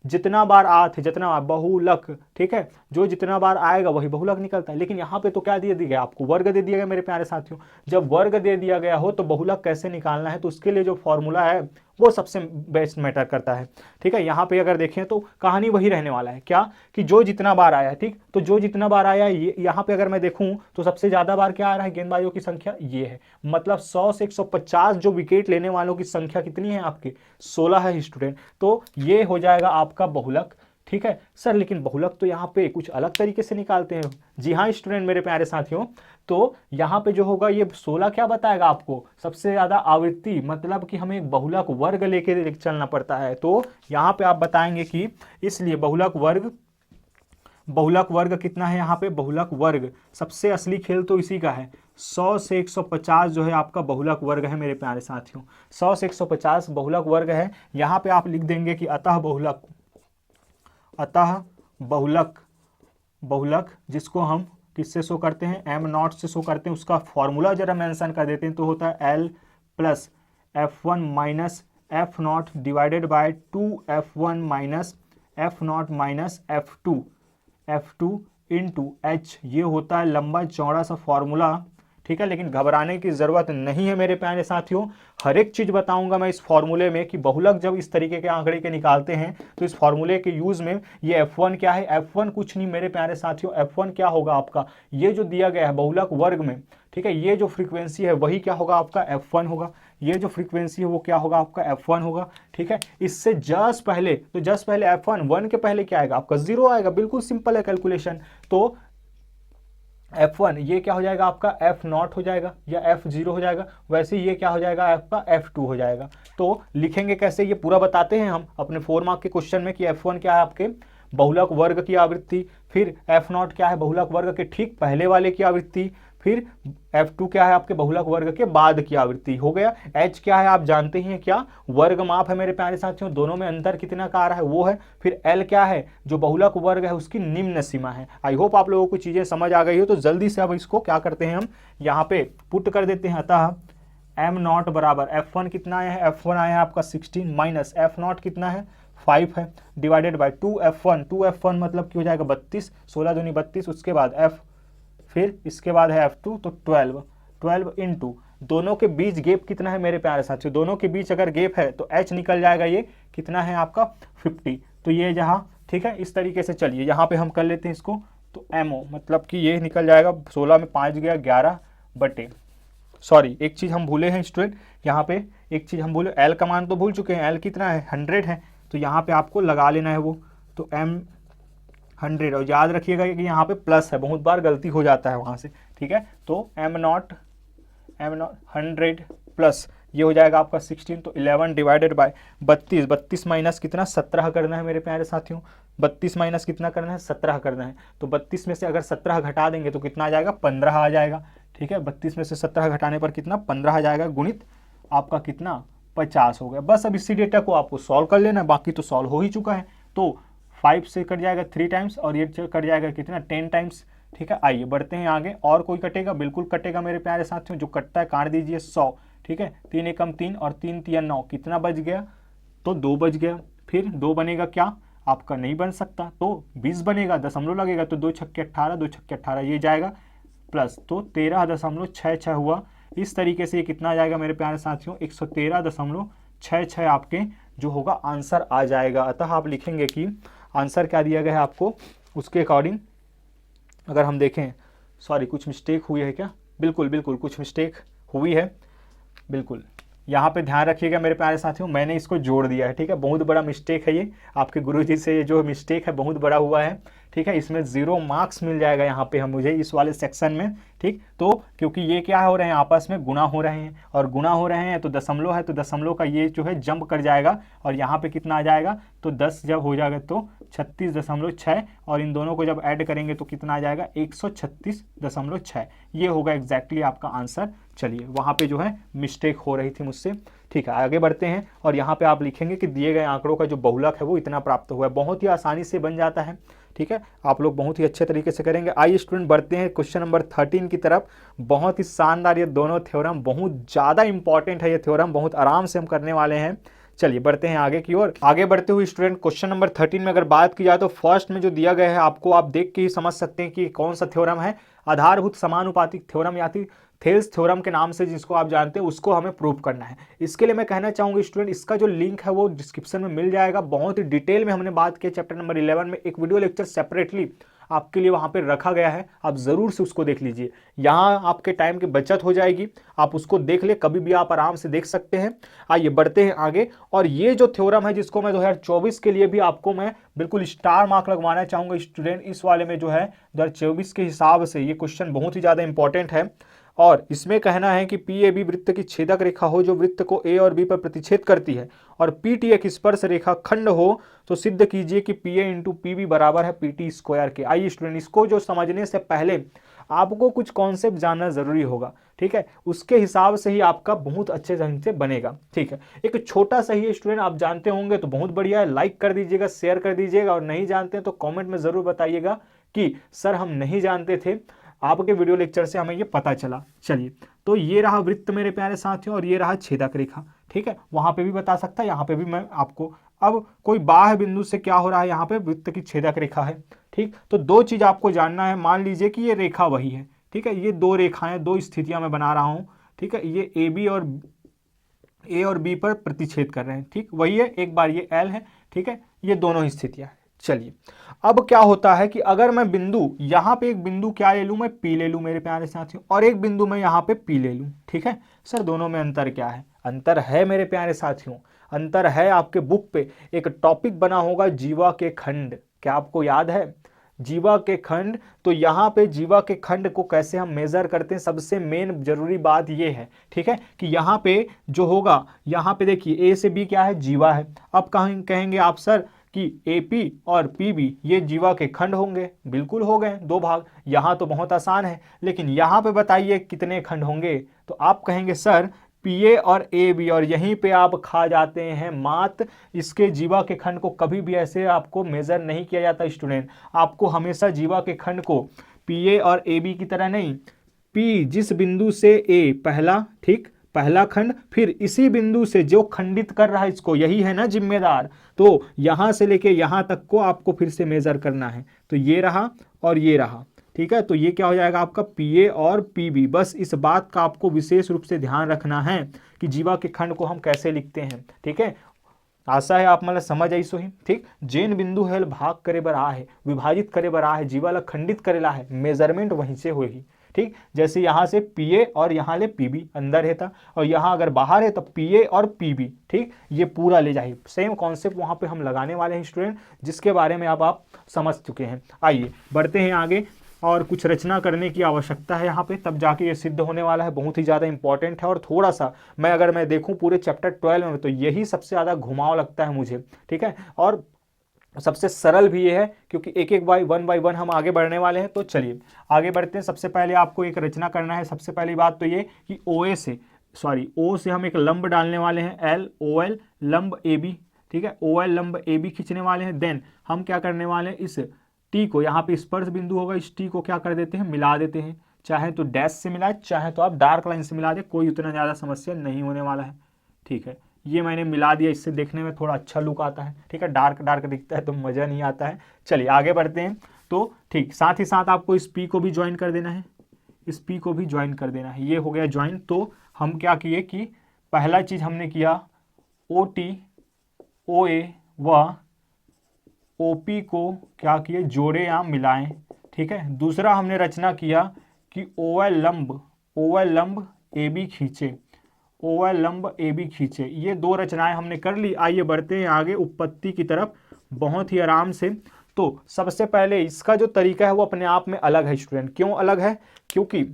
जितना बार थे, जितना बहुलक, ठीक है, जो जितना बार आएगा वही बहुलक निकलता है। लेकिन यहाँ पे तो क्या दे दिया गया आपको, वर्ग दे दिया गया मेरे प्यारे साथियों। जब वर्ग दे दिया गया हो तो बहुलक कैसे निकालना है, तो उसके लिए जो फॉर्मूला है वो सबसे बेस्ट मैटर करता है। ठीक है, यहाँ पे अगर देखें तो कहानी वही रहने वाला है, क्या कि जो जितना बार आया है, ठीक, तो जो जितना बार आया है यहाँ पे अगर मैं देखूं तो सबसे ज्यादा बार क्या आ रहा है, गेंदबाजों की संख्या ये है, मतलब 100 से 150 जो विकेट लेने वालों की संख्या कितनी है आपके, 16 है स्टूडेंट। तो ये हो जाएगा आपका बहुलक। ठीक है सर, लेकिन बहुलक तो यहाँ पे कुछ अलग तरीके से निकालते हैं। जी हाँ स्टूडेंट मेरे प्यारे साथियों, तो यहाँ पे जो होगा ये 16 क्या बताएगा आपको, सबसे ज्यादा आवृत्ति, मतलब कि हमें एक बहुलक वर्ग लेके चलना पड़ता है। तो यहाँ पे आप बताएंगे कि इसलिए बहुलक वर्ग कितना है यहाँ पे, बहुलक वर्ग सबसे असली खेल तो इसी का है। 100 से 150 जो है आपका बहुलक वर्ग है मेरे प्यारे साथियों, 100 से 150 बहुलक वर्ग है। यहाँ पे आप लिख देंगे कि अतः बहुलक जिसको हम किससे शो करते हैं, एम नॉट से शो करते हैं, उसका फॉर्मूला जरा मेंशन कर देते हैं तो होता है L plus F1 minus F not divided by 2F1 minus F not minus F2 into H. ये होता है लंबा चौड़ा सा फॉर्मूला। ठीक है, लेकिन घबराने की जरूरत नहीं है मेरे प्यारे साथियों, हर एक चीज बताऊंगा मैं इस फॉर्मूले में कि बहुलक जब इस तरीके के आंकड़े के निकालते हैं तो इस फॉर्मूले के यूज में ये F1 क्या है, F1 कुछ नहीं मेरे प्यारे साथियों, F1 क्या होगा आपका, ये जो दिया गया है बहुलक वर्ग में, ठीक है, ये जो फ्रीक्वेंसी है वही क्या होगा आपका F1 होगा, ये जो फ्रीक्वेंसी है वो क्या होगा आपका F1 होगा। ठीक है, इससे जस्ट पहले F1 1 के पहले क्या आएगा आपका 0 आएगा, बिल्कुल सिंपल है कैलकुलेशन। तो F1 ये क्या हो जाएगा आपका F0 हो जाएगा या F0 हो जाएगा, वैसे ये क्या हो जाएगा आपका F2 हो जाएगा। तो लिखेंगे कैसे ये पूरा बताते हैं हम अपने 4 मार्क के क्वेश्चन में कि F1 क्या है आपके बहुलक वर्ग की आवृत्ति, फिर F0 क्या है बहुलक वर्ग के ठीक पहले वाले की आवृत्ति, फिर F2 क्या है आपके बहुलक वर्ग के बाद की आवृत्ति। हो गया। H क्या है आप जानते ही हैं, क्या वर्ग माप है मेरे प्यारे साथियों, दोनों में अंतर कितना का आ रहा है वो है। फिर L क्या है, जो बहुलक वर्ग है उसकी निम्न सीमा है। आई होप आप लोगों को चीजें समझ आ गई हो। तो जल्दी से अब इसको क्या करते हैं हम यहाँ पे पुट कर देते हैं। अतः M0 बराबर F1 कितना आया है, F1 आया है आपका 16 माइनस F0 कितना है 5 है, डिवाइडेड बाय 2F1 मतलब क्या हो जाएगा 32, 16 दूनी 32, उसके बाद F, फिर इसके बाद है F2 तो 12 इंटू दोनों के बीच गैप कितना है मेरे प्यारे साथियों, दोनों के बीच अगर गैप है तो H निकल जाएगा, ये कितना है आपका 50। तो ये जहाँ ठीक है इस तरीके से चलिए यहाँ पे हम कर लेते हैं इसको, तो MO मतलब कि ये निकल जाएगा 16 में 5 गया 11 बटे, सॉरी एक चीज़ हम भूले हैं स्टूडेंट, यहाँ पे एक चीज़ हम भूले, L का मान तो भूल चुके हैं, L कितना है 100 है, तो यहाँ पे आपको लगा लेना है वो, तो M 100, और याद रखिएगा कि यहाँ पे प्लस है, बहुत बार गलती हो जाता है वहाँ से। ठीक है, तो M0 100 प्लस ये हो जाएगा आपका 16, तो 11 डिवाइडेड बाय 32 माइनस कितना 17 करना है मेरे प्यारे साथियों, 32 माइनस कितना करना है 17 करना है। तो 32 में से अगर 17 घटा देंगे तो कितना आ जाएगा 15 आ जाएगा। ठीक है, 32 में से 17 घटाने पर कितना 15 आ जाएगा, गुणित आपका कितना 50 हो गया। बस अब इसी डेटा को आपको सॉल्व कर लेना है, बाकी तो सॉल्व हो ही चुका है। तो 5 से कट जाएगा 3 टाइम्स और ये कट जाएगा कितना 10 टाइम्स। ठीक है, आइए बढ़ते हैं आगे, और कोई कटेगा, बिल्कुल कटेगा मेरे प्यारे साथियों, जो कटता है काट दीजिए 100। ठीक है, 3 एकम 3 और 3 तिया 9, कितना बच गया, तो 2 बच गया। फिर 2 बनेगा क्या आपका, नहीं बन सकता, तो 20 बनेगा, दशमलव लगेगा, तो 2 छक्के 18, 2 छक्के 18 ये जाएगा प्लस, तो 13.66 हुआ। इस तरीके से ये कितना आ जाएगा मेरे प्यारे साथियों 113.66 आपके जो होगा आंसर आ जाएगा। अतः आप लिखेंगे कि आंसर क्या दिया गया है आपको, उसके अकॉर्डिंग अगर हम देखें, सॉरी कुछ मिस्टेक हुई है क्या, बिल्कुल कुछ मिस्टेक हुई है, बिल्कुल यहाँ पे ध्यान रखिएगा मेरे प्यारे साथियों, मैंने इसको जोड़ दिया है। ठीक है, बहुत बड़ा मिस्टेक है ये, आपके गुरुजी से ये जो मिस्टेक है बहुत बड़ा हुआ है। ठीक है, इसमें 0 मार्क्स मिल जाएगा यहाँ पे हम मुझे इस वाले सेक्शन में। ठीक, तो क्योंकि ये क्या हो रहे हैं आपस में गुणा हो रहे हैं, और गुणा हो रहे हैं तो दशमलव है, तो दशमलव का ये जो है जंप कर जाएगा और यहाँ पे कितना आ जाएगा, तो 10 जब हो जाएगा तो 36.6, और इन दोनों को जब ऐड करेंगे तो कितना आ जाएगा 136.6, ये होगा एग्जैक्टली आपका आंसर। चलिए वहाँ पे जो है मिस्टेक हो रही थी मुझसे। ठीक है, आगे बढ़ते हैं, और यहाँ पे आप लिखेंगे कि दिए गए आंकड़ों का जो बहुलक है वो इतना प्राप्त हुआ है, बहुत ही आसानी से बन जाता है। ठीक है, आप लोग बहुत ही अच्छे तरीके से करेंगे। आइए स्टूडेंट बढ़ते हैं क्वेश्चन नंबर 13 की तरफ। बहुत ही शानदार ये दोनों थ्योरम, बहुत ज़्यादा इंपॉर्टेंट है ये थ्योरम, बहुत आराम से हम करने वाले हैं। चलिए बढ़ते हैं आगे की ओर। आगे बढ़ते हुए स्टूडेंट क्वेश्चन नंबर 13 में अगर बात की जाए तो फर्स्ट में जो दिया गया है आपको, आप देख के ही समझ सकते हैं कि कौन सा थ्योरम है। आधारभूत समानुपातिक थ्योरम या फिर थेल्स थ्योरम के नाम से जिसको आप जानते हैं, उसको हमें प्रूव करना है। इसके लिए मैं कहना चाहूंगा स्टूडेंट, इसका जो लिंक है वो डिस्क्रिप्शन में मिल जाएगा। बहुत ही डिटेल में हमने बात की चैप्टर नंबर 11 में, एक वीडियो लेक्चर सेपरेटली आपके लिए वहां पे रखा गया है, आप जरूर से उसको देख लीजिए। यहाँ आपके टाइम की बचत हो जाएगी, आप उसको देख ले, कभी भी आप आराम से देख सकते हैं। आइए बढ़ते हैं आगे। और ये जो थ्योरम है जिसको मैं 2024 के लिए भी आपको मैं बिल्कुल स्टार मार्क लगवाना चाहूंगा स्टूडेंट, इस वाले में जो है 2024 के हिसाब से ये क्वेश्चन बहुत ही ज्यादा इंपॉर्टेंट है। और इसमें कहना है कि पी ए बी वृत्त की छेदक रेखा हो जो वृत्त को ए और बी पर प्रतिच्छेद करती है, और पी टी एक स्पर्श रेखा खंड हो तो सिद्ध कीजिए कि P A into P B बराबर है पी टी स्क्वायर के। आइए स्टूडेंट, इसको जो समझने से पहले आपको कुछ कॉन्सेप्ट जानना जरूरी होगा, ठीक है, उसके हिसाब से ही आपका बहुत अच्छे ढंग से बनेगा, ठीक है। एक छोटा सा ही स्टूडेंट आप जानते होंगे तो बहुत बढ़िया है, लाइक कर दीजिएगा, शेयर कर दीजिएगा, और नहीं जानते हैं तो कॉमेंट में जरूर बताइएगा कि सर हम नहीं जानते थे, आपके वीडियो लेक्चर से हमें ये पता चला। चलिए, तो ये रहा वृत्त मेरे प्यारे साथियों, और ये रहा छेदक रेखा, ठीक है। वहां पे भी बता सकता है, यहाँ पे भी मैं आपको, अब कोई बाह्य बिंदु से क्या हो रहा है, यहाँ पे वृत्त की छेदक रेखा है, ठीक। तो दो चीज आपको जानना है, मान लीजिए कि ये रेखा वही है, ठीक है, ये दो रेखाएं, दो स्थितियां मैं बना रहा हूं, ठीक है, ये ए और बी पर प्रतिच्छेद कर रहे हैं, ठीक, वही है। एक बार ये एल है, ठीक है, ये दोनों ही स्थितियां हैं। चलिए, अब क्या होता है कि अगर मैं बिंदु यहां पे एक बिंदु क्या ले लूं, मैं पी ले लूं मेरे प्यारे साथियों, और एक बिंदु मैं यहां पे पी ले लूं, ठीक है। सर दोनों में अंतर क्या है? अंतर है मेरे प्यारे साथियों, अंतर है। आपके बुक पे एक टॉपिक बना होगा जीवा के खंड, क्या आपको याद है? जीवा के खंड। तो यहाँ पे जीवा के खंड को कैसे हम मेजर करते हैं, सबसे मेन जरूरी बात ये है, ठीक है, कि यहाँ पे जो होगा, यहाँ पे देखिए ए से बी क्या है, जीवा है। अब कहेंगे आप सर कि AP और PB ये जीवा के खंड होंगे, बिल्कुल हो गए दो भाग। यहाँ तो बहुत आसान है, लेकिन यहाँ पे बताइए कितने खंड होंगे, तो आप कहेंगे सर PA और AB, और यहीं पे आप खा जाते हैं मात। इसके जीवा के खंड को कभी भी ऐसे आपको मेजर नहीं किया जाता स्टूडेंट, आपको हमेशा जीवा के खंड को PA और AB की तरह नहीं, P जिस बिंदु से A पहला, ठीक, पहला खंड, फिर इसी बिंदु से जो खंडित कर रहा है इसको, यही है ना जिम्मेदार, तो यहां से लेके यहां तक को आपको फिर से मेजर करना है। तो ये रहा और ये रहा, ठीक है। तो ये क्या हो जाएगा आपका PA और PB। बस इस बात का आपको विशेष रूप से ध्यान रखना है कि जीवा के खंड को हम कैसे लिखते हैं, ठीक है। आशा है आप मतलब समझ आई सो ही, ठीक। जेन बिंदु है भाग करे बर आ है, विभाजित करे बर आ है, जीवा ला खंडित करेला है, मेजरमेंट वहीं से होगी, ठीक। जैसे यहां से PA और यहां ले PB अंदर है था, और यहां अगर बाहर है तो PA और PB, ठीक, ये पूरा ले जाइए। सेम कॉन्सेप्ट वहां पे हम लगाने वाले हैं स्टूडेंट, जिसके बारे में अब आप समझ चुके हैं। आइए बढ़ते हैं आगे, और कुछ रचना करने की आवश्यकता है यहाँ पे, तब जाके ये सिद्ध होने वाला है, बहुत ही ज़्यादा इंपॉर्टेंट है। और थोड़ा सा अगर मैं देखूँ पूरे चैप्टर 12 में, तो यही सबसे ज़्यादा घुमाव लगता है मुझे, ठीक है, और सबसे सरल भी ये है, क्योंकि एक एक वन बाई वन हम आगे बढ़ने वाले हैं। तो चलिए आगे बढ़ते हैं। सबसे पहले आपको एक रचना करना है। सबसे पहली बात तो ये कि O से हम एक लंब डालने वाले हैं, LOL लंब AB, ठीक है, OL लंब AB खींचने वाले हैं। देन हम क्या करने वाले हैं, इस T को, यहाँ पे स्पर्श बिंदु होगा, इस T को क्या कर देते हैं, मिला देते हैं। चाहे तो डैश से मिलाए, चाहे तो आप डार्क लाइन से मिला दे, कोई उतना ज़्यादा समस्या नहीं होने वाला है, ठीक है। ये मैंने मिला दिया, इससे देखने में थोड़ा अच्छा लुक आता है, ठीक है, डार्क डार्क दिखता है तो मज़ा नहीं आता है। चलिए आगे बढ़ते हैं। तो ठीक, साथ ही साथ आपको इस P को भी ज्वाइन कर देना है, इस P को भी ज्वाइन कर देना है। ये हो गया ज्वाइन। तो हम क्या किए कि पहला चीज़ हमने किया, OT OA व OP को क्या किए, जोड़े या मिलाएं, ठीक है। दूसरा हमने रचना किया कि OL लंब AB खींचे, OL लंब AB खींचे। ये दो रचनाएं हमने कर ली। आइए बढ़ते हैं आगे उत्पत्ति की तरफ बहुत ही आराम से। तो सबसे पहले इसका जो तरीका है वो अपने आप में अलग है स्टूडेंट। क्यों अलग है? क्योंकि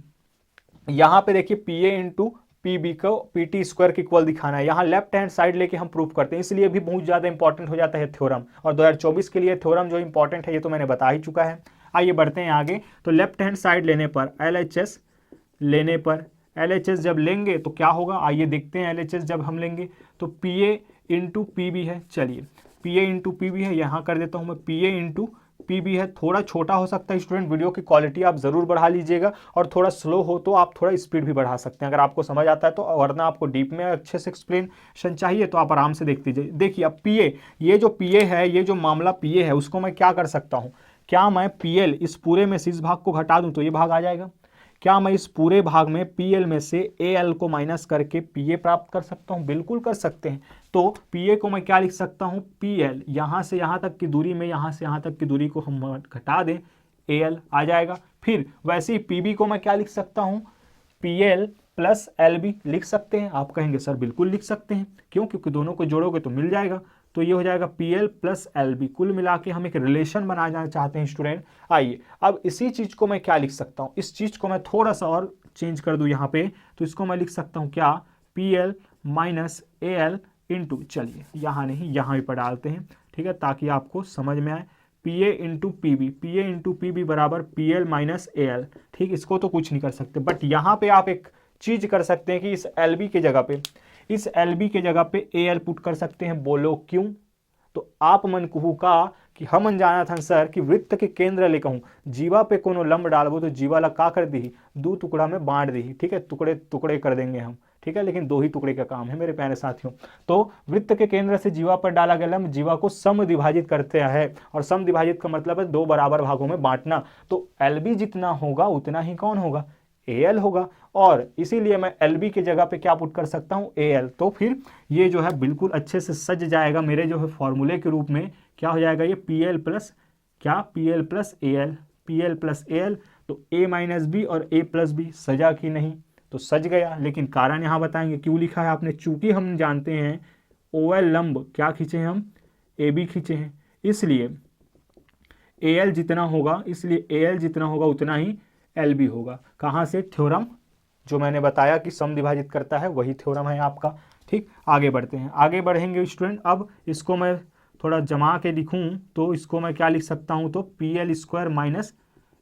यहाँ पे देखिए PA इंटू PB को PT स्क्वायर के इक्वल दिखाना है, यहाँ लेफ्ट हैंड साइड लेके हम प्रूफ करते हैं, इसलिए भी बहुत ज़्यादा इंपॉर्टेंट हो जाता है थ्योरम। और 2024 के लिए थ्योरम जो इंपॉर्टेंट है ये तो मैंने बता ही चुका है। आइए बढ़ते हैं आगे। तो लेफ्ट हैंड साइड लेने पर LHS जब लेंगे तो क्या होगा, आइए देखते हैं। LHS जब हम लेंगे तो PA इंटू PB है। चलिए PA इंटू PB है, यहाँ कर देता हूँ मैं PA इंटू पी है थोड़ा छोटा हो सकता है स्टूडेंट, वीडियो की क्वालिटी आप ज़रूर बढ़ा लीजिएगा, और थोड़ा स्लो हो तो आप थोड़ा स्पीड भी बढ़ा सकते हैं अगर आपको समझ आता है तो, वरना आपको डीप में अच्छे से एक्सप्लेनेशन चाहिए तो आप आराम से देख लीजिए। देखिए अब पी ये जो पी है, ये जो मामला पी है उसको मैं क्या कर सकता हूँ, क्या मैं पी इस पूरे में से इस भाग को घटा दूँ तो ये भाग आ जाएगा। क्या मैं इस पूरे भाग में पी में से ए को माइनस करके पी प्राप्त कर सकता हूँ? बिल्कुल कर सकते हैं। तो पी को मैं क्या लिख सकता हूँ, पी यहाँ से यहाँ तक की दूरी में, यहाँ से यहाँ तक की दूरी को हम घटा दें, ए आ जाएगा। फिर वैसे ही पी को मैं क्या लिख सकता हूँ, पी प्लस एल बी लिख सकते हैं। आप कहेंगे सर बिल्कुल लिख सकते हैं, क्यों? क्योंकि दोनों को जोड़ोगे तो मिल जाएगा। तो ये हो जाएगा P L plus L B. कुल मिला के हम एक रिलेशन बनाना चाहते हैं स्टूडेंट। आइए अब इसी चीज़ को मैं क्या लिख सकता हूँ, इस चीज़ को मैं थोड़ा सा और चेंज कर दूँ यहाँ पे, तो इसको मैं लिख सकता हूँ क्या, P L minus A L into, चलिए यहाँ नहीं यहाँ पर डालते हैं, ठीक है, ताकि आपको समझ में आए। P A into P B, P A into P B बराबर P L minus A L. ठीक, इसको तो कुछ नहीं कर सकते, बट यहाँ पे आप एक चीज कर सकते हैं कि इस एल बी के जगह पे, इस एल बी के जगह पे ए एल पुट कर सकते हैं। बोलो क्यों? तो आप मन कहू का कि हम अनजाना था सर कि वृत्त के केंद्र ले कहूँ जीवा पे कोनो लंब डालबो तो जीवा ला का कर दी, दो टुकड़ा में बांट दी। ठीक है, टुकड़े टुकड़े कर देंगे हम, ठीक है, लेकिन दो ही टुकड़े का काम है मेरे प्यारे साथियों। तो वृत्त के केंद्र से जीवा पर डाला गया लंब जीवा को समद्विभाजित करते हैं, और समद्विभाजित का मतलब है दो बराबर भागों में बांटना। तो एल बी जितना होगा उतना ही कौन होगा, ए एल होगा, और इसीलिए मैं एल बी की जगह पे क्या पुट कर सकता हूँ, ए एल। तो फिर ये जो है बिल्कुल अच्छे से सज जाएगा मेरे जो है फॉर्मूले के रूप में। क्या हो जाएगा ये पी एल प्लस क्या, P L plus A L, P L plus A L. तो ए माइनस बी और ए प्लस बी सजा कि नहीं, तो सज गया। लेकिन कारण यहाँ बताएंगे क्यों लिखा है आपने, चूंकि हम जानते हैं ओ एल लंब क्या खींचे हैं हम, ए बी खींचे हैं, इसलिए ए एल जितना होगा, इसलिए ए एल जितना होगा उतना ही एल बी होगा। कहाँ से, थ्योरम जो मैंने बताया कि समद्विभाजित करता है, वही थ्योरम है आपका। ठीक, आगे बढ़ते हैं, आगे बढ़ेंगे स्टूडेंट। अब इसको मैं थोड़ा जमा के लिखूं तो इसको मैं क्या लिख सकता हूं, तो P L square minus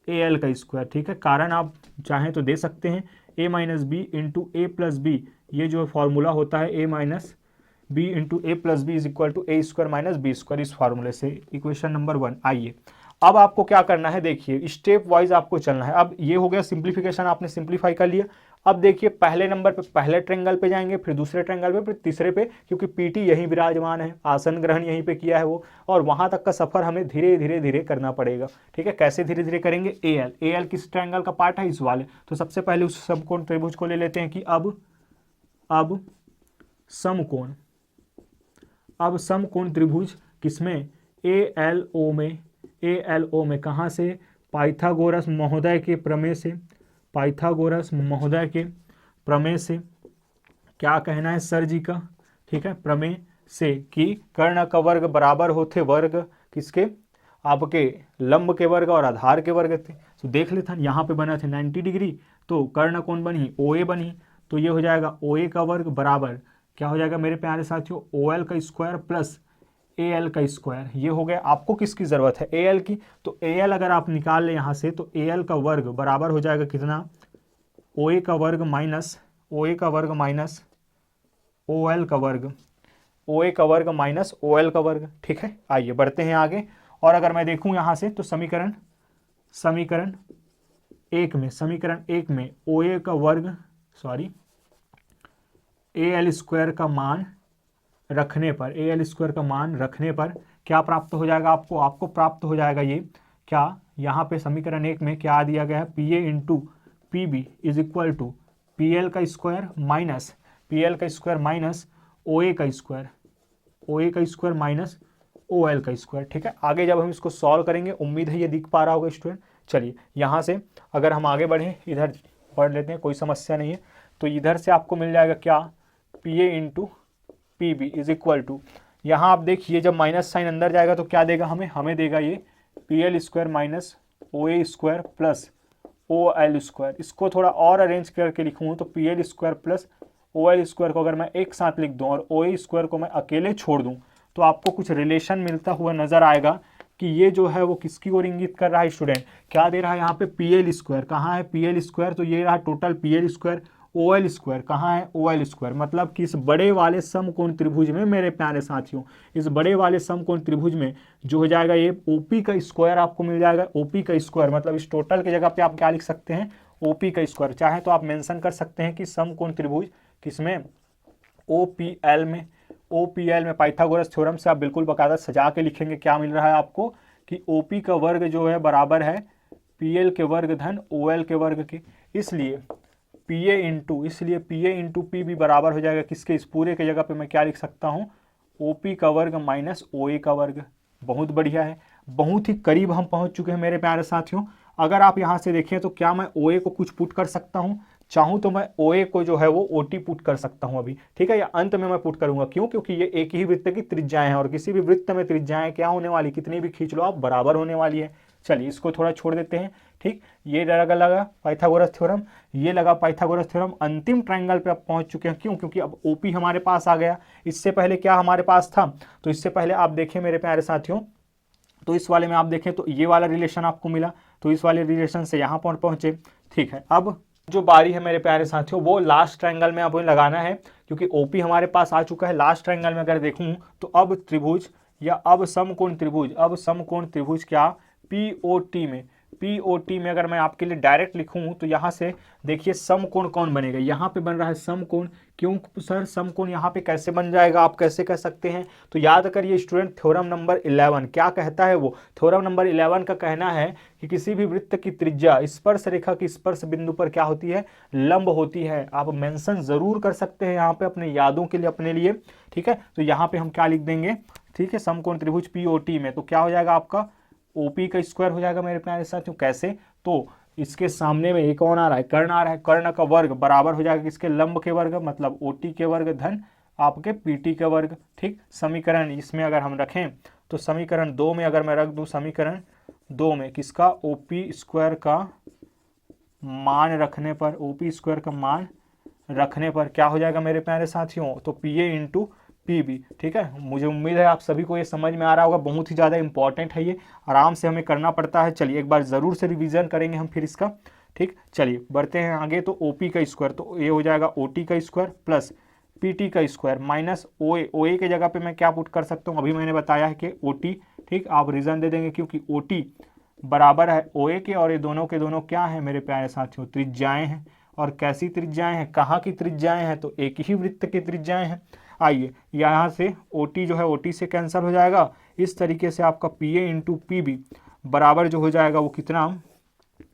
A L का स्क्वायर। ठीक है, कारण आप चाहें तो दे सकते हैं A minus B into A plus B, ये जो फॉर्मूला होता है A minus B into A plus B is equal to A square minus B square, इस फार्मूले से इक्वेशन नंबर 1। आइए अब आपको क्या करना है, देखिए स्टेप वाइज आपको चलना है। अब ये हो गया सिंप्लीफिकेशन, आपने सिंप्लीफाई कर लिया। अब देखिए पहले नंबर पे पहले ट्रायंगल पे जाएंगे, फिर दूसरे ट्रायंगल पे, फिर तीसरे पे, क्योंकि पीटी यहीं विराजमान है, आसन ग्रहण यहीं पे किया है वो, और वहां तक का सफर हमें धीरे धीरे धीरे करना पड़ेगा। ठीक है, कैसे धीरे धीरे करेंगे, ए एल किस ट्रायंगल का पार्ट है, इस वाले। तो सबसे पहले उस समकोण त्रिभुज को ले लेते हैं कि अब समकोण, अब समकोण त्रिभुज किसमें, ए एल ओ में, कहाँ से, पाइथागोरस महोदय के प्रमेय से, पाइथागोरस महोदय के प्रमेय से। क्या कहना है सर जी का, ठीक है, प्रमेय से कि कर्ण का वर्ग बराबर होते वर्ग किसके, आपके लंब के वर्ग और आधार के वर्ग थे। तो देख लेते हैं यहाँ पे बना थे 90 डिग्री, तो कर्ण कौन बनी, ओ ए बनी। तो ये हो जाएगा ओ ए का वर्ग बराबर क्या हो जाएगा मेरे प्यारे साथियों, ओ एल का स्क्वायर प्लस ए एल का स्क्वायर। ये हो गया, आपको किसकी ज़रूरत है, ए एल की। तो ए एल अगर आप निकाल लें यहाँ से, तो ए एल का वर्ग बराबर हो जाएगा कितना, ओ ए का वर्ग माइनस ओ ए का वर्ग माइनस ओ एल का वर्ग, ओ ए का वर्ग माइनस ओ एल का वर्ग। ठीक है, आइए बढ़ते हैं आगे। और अगर मैं देखूँ यहाँ से तो समीकरण एक में ओ ए का वर्ग ए एल स्क्वायर का मान रखने पर, ए एल स्क्वायर का मान रखने पर क्या प्राप्त हो जाएगा आपको प्राप्त हो जाएगा ये क्या, यहाँ पे समीकरण 1 में क्या दिया गया है, P A into P B is equal to P L का स्क्वायर माइनस ओ ए का स्क्वायर माइनस ओ एल का स्क्वायर। ठीक है, आगे जब हम इसको सॉल्व करेंगे, उम्मीद है ये दिख पा रहा होगा स्टूडेंट। चलिए यहाँ से अगर हम आगे बढ़ें, इधर पढ़ लेते हैं, कोई समस्या नहीं है। तो इधर से आपको मिल जाएगा क्या, P A into P B is equal to, यहाँ आप देखिए जब माइनस साइन अंदर जाएगा तो क्या देगा हमें देगा ये P L square minus O A square plus O L square. इसको थोड़ा और अरेंज करके लिखूँ तो P L square plus O L square को अगर मैं एक साथ लिख दूँ और ओ ए स्क्वायर को मैं अकेले छोड़ दूँ, तो आपको कुछ रिलेशन मिलता हुआ नजर आएगा कि ये जो है वो किसकी ओर इंगित कर रहा है स्टूडेंट, क्या दे रहा है यहाँ पे, पी एल स्क्वायर। कहाँ है पी एल स्क्वायर, तो ये रहा total P L square OL square. कहाँ है OL स्क्वायर, मतलब कि इस बड़े वाले समकोण त्रिभुज में मेरे प्यारे साथियों, इस बड़े वाले समकोण त्रिभुज में जो हो जाएगा ये OP का स्क्वायर आपको मिल जाएगा। OP का स्क्वायर मतलब इस टोटल की जगह पे आप क्या लिख सकते हैं, OP का स्क्वायर। चाहे तो आप मेंशन कर सकते हैं कि समकोण त्रिभुज किसमें, OPL में। OPL में पाइथागोरस थ्योरम से आप बिल्कुल बकायदा सजा के लिखेंगे, क्या मिल रहा है आपको कि OP का वर्ग जो है बराबर है PL के वर्ग धन OL के वर्ग के। इसलिए PA इंटू P भी बराबर हो जाएगा किसके, इस पूरे के जगह पे मैं क्या लिख सकता हूँ, OP का वर्ग माइनस OA का वर्ग। बहुत बढ़िया है, बहुत ही करीब हम पहुंच चुके हैं मेरे प्यारे साथियों। अगर आप यहाँ से देखें तो क्या मैं OA को कुछ पुट कर सकता हूँ, चाहूँ तो मैं OA को जो है वो OT पुट कर सकता हूँ अभी, ठीक है, या अंत में मैं पुट करूंगा। क्यों, क्योंकि ये एक ही वृत्त की त्रिज्याएं हैं और किसी भी वृत्त में त्रिज्याएं क्या होने वाली, कितनी भी खींच लो आप, बराबर होने वाली है। चलिए इसको थोड़ा छोड़ देते हैं, ठीक। ये लगा पाइथागोरस थ्योरम, ये लगा पाइथागोरस थ्योरम। अंतिम ट्रायंगल पे अब पहुंच चुके हैं, क्यों, क्योंकि अब OP हमारे पास आ गया। इससे पहले क्या हमारे पास था, तो इससे पहले आप देखें मेरे प्यारे साथियों, तो इस वाले में आप देखें तो ये वाला रिलेशन आपको मिला, तो इस वाले रिलेशन से यहाँ पर पहुंचे, ठीक है। अब जो बारी है मेरे प्यारे साथियों वो लास्ट ट्रायंगल में आपको लगाना है, क्योंकि OP हमारे पास आ चुका है। लास्ट ट्रायंगल में अगर देखूं तो अब त्रिभुज या अब समकोण त्रिभुज क्या POT में अगर मैं आपके लिए डायरेक्ट लिखूं तो यहाँ से देखिए समकोण कौन बनेगा, यहाँ पे बन रहा है समकोण। क्यों सर समकोण यहाँ पे कैसे बन जाएगा, आप कैसे कह सकते हैं, तो याद करिए स्टूडेंट, थ्योरम नंबर 11 क्या कहता है, वो थ्योरम नंबर 11 का कहना है कि किसी भी वृत्त की त्रिज्या स्पर्श रेखा की स्पर्श बिंदु पर क्या होती है, लंब होती है। आप मेंशन जरूर कर सकते हैं यहाँ पे अपने यादों के लिए, अपने लिए, ठीक है। तो यहाँ पे हम क्या लिख देंगे, ठीक है, समकोण त्रिभुज POT में तो क्या हो जाएगा आपका OP का स्क्वायर हो जाएगा मेरे प्यारे साथियों। कैसे, तो इसके सामने में एक कौन आ रहा है, कर्ण आ रहा है, कर्ण का वर्ग बराबर हो जाएगा किसके, लंब के वर्ग, मतलब OT के वर्ग धन आपके PT के वर्ग, ठीक। समीकरण इसमें अगर हम रखें तो समीकरण 2 में अगर मैं रख दूं, समीकरण 2 में किसका, OP स्क्वायर का मान रखने पर, OP स्क्वायर का मान रखने पर क्या हो जाएगा मेरे प्यारे साथियों, तो PA इंटू PB, ठीक है। मुझे उम्मीद है आप सभी को ये समझ में आ रहा होगा, बहुत ही ज़्यादा इंपॉर्टेंट है ये, आराम से हमें करना पड़ता है। चलिए एक बार ज़रूर से रिवीजन करेंगे हम फिर इसका, ठीक। चलिए बढ़ते हैं आगे, तो OP का स्क्वायर, तो ये हो जाएगा OT का स्क्वायर प्लस PT का स्क्वायर माइनस OA के जगह पे मैं क्या पुट कर सकता हूँ, अभी मैंने बताया है कि OT, ठीक। आप रीज़न दे देंगे क्योंकि OT बराबर है OA के, और ये दोनों के दोनों क्या है मेरे प्यारे साथियों, त्रिज्याएँ हैं। और कैसी त्रिज्याएँ हैं, कहाँ की त्रिज्याएँ हैं, तो एक ही वृत्त की त्रिज्याएँ हैं। आइए यहाँ से OT जो है OT से कैंसिल हो जाएगा, इस तरीके से आपका PA इंटू PB बराबर जो हो जाएगा वो कितना,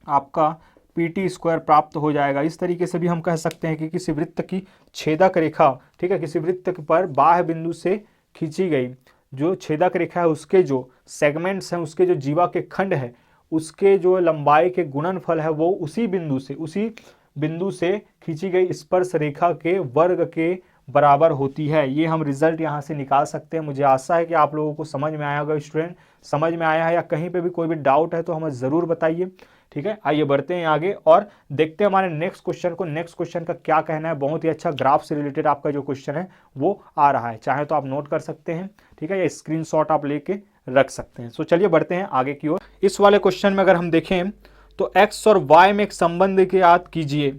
आपका PT स्क्वायर प्राप्त हो जाएगा। इस तरीके से भी हम कह सकते हैं कि किसी वृत्त की छेदक रेखा, ठीक है, किसी वृत्त पर बाह्य बिंदु से खींची गई जो छेदक रेखा है, उसके जो सेगमेंट्स हैं, उसके जो जीवा के खंड है, उसके जो लंबाई के गुणनफल है वो उसी बिंदु से खींची गई स्पर्श रेखा के वर्ग के बराबर होती है। ये हम रिजल्ट यहाँ से निकाल सकते हैं। मुझे आशा है कि आप लोगों को समझ में आया होगा स्टूडेंट, समझ में आया है, या कहीं पे भी कोई भी डाउट है तो हमें ज़रूर बताइए, ठीक है। आइए बढ़ते हैं आगे और देखते हैं हमारे नेक्स्ट क्वेश्चन को। नेक्स्ट क्वेश्चन का क्या कहना है, बहुत ही अच्छा ग्राफ से रिलेटेड आपका जो क्वेश्चन है वो आ रहा है, चाहे तो आप नोट कर सकते हैं, ठीक है, या स्क्रीनशॉट आप लेके रख सकते हैं। सो चलिए बढ़ते हैं आगे की ओर। इस वाले क्वेश्चन में अगर हम देखें तो x और y में एक संबंध के याद कीजिए,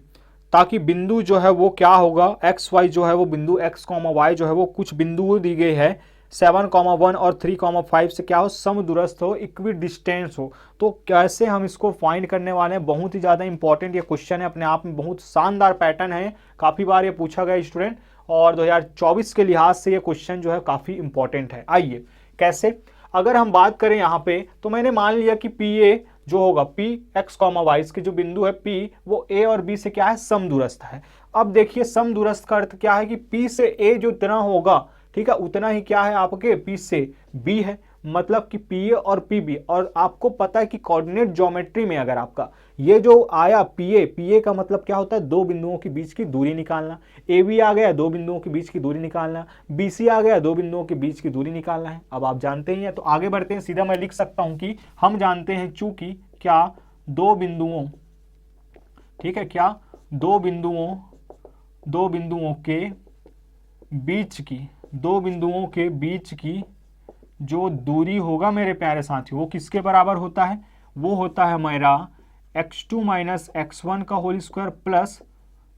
ताकि बिंदु जो है वो क्या होगा, XY जो है वो बिंदु x, y जो है वो कुछ बिंदु दी गई है 7,1 और 3,5 से क्या हो, समदूरस्थ हो, इक्वी डिस्टेंस हो। तो कैसे हम इसको फाइंड करने वाले हैं, बहुत ही ज़्यादा इंपॉर्टेंट ये क्वेश्चन है, अपने आप में बहुत शानदार पैटर्न है, काफ़ी बार ये पूछा गया स्टूडेंट, और 2024 के लिहाज से ये क्वेश्चन जो है काफ़ी इंपॉर्टेंट है। आइए कैसे, अगर हम बात करें यहाँ पे, तो मैंने मान लिया कि PA जो होगा PX, Y इसके जो बिंदु है P वो A और B से क्या है, समदूरस्थ है। अब देखिए समदूरस्थ का अर्थ क्या है कि P से A जो इतना होगा, ठीक है, उतना ही क्या है आपके P से B है, मतलब कि PA और PB। और आपको पता है कि कोऑर्डिनेट ज्योमेट्री में अगर आपका ये जो आया PA का मतलब क्या होता है, दो बिंदुओं के बीच की दूरी निकालना। AB आ गया, दो बिंदुओं के बीच की दूरी निकालना। BC आ गया, दो बिंदुओं के बीच की दूरी निकालना है। अब आप जानते ही हैं, तो आगे बढ़ते हैं, सीधा मैं लिख सकता हूं कि हम जानते हैं चूंकि क्या दो बिंदुओं, ठीक है, क्या दो बिंदुओं के बीच की जो दूरी होगा मेरे प्यारे साथियों, वो किसके बराबर होता है, वो होता है मेरा x2 - x1 का whole square plus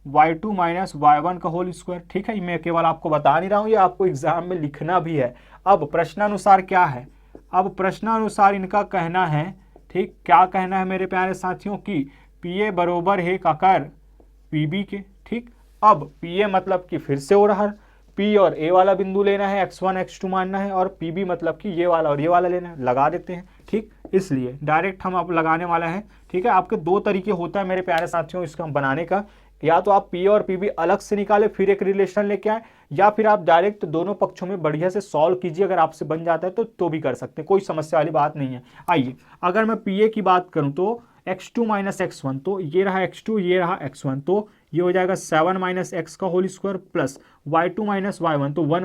y2 minus y1 का होल स्क्वायर। ठीक है, मैं केवल आपको बता नहीं रहा हूँ, ये आपको एग्जाम में लिखना भी है। अब प्रश्नानुसार क्या है, अब प्रश्नानुसार इनका कहना है, ठीक, क्या कहना है मेरे प्यारे साथियों की पी ए बरोबर है काकर पी बी के। ठीक, अब पी ए मतलब कि फिर से हो रहा है P और A वाला बिंदु लेना है, x1 x2 मानना है, और PB मतलब कि ये वाला और ये वाला लेना है, लगा देते हैं। ठीक, इसलिए डायरेक्ट हम अब लगाने वाला है। ठीक है, आपके दो तरीके होता है मेरे प्यारे साथियों इसका बनाने का, या तो आप P और PB अलग से निकाले फिर एक रिलेशन लेके आए, या फिर आप डायरेक्ट दोनों पक्षों में बढ़िया से सॉल्व कीजिए। अगर आपसे बन जाता है तो भी कर सकते हैं, कोई समस्या वाली बात नहीं है। आइए, अगर मैं PA की बात करूं तो x2 माइनस x1, तो ये रहा x2, ये रहा x1, तो ये हो जाएगा 7 माइनस एक्स का whole square plus y2 minus y1, तो 1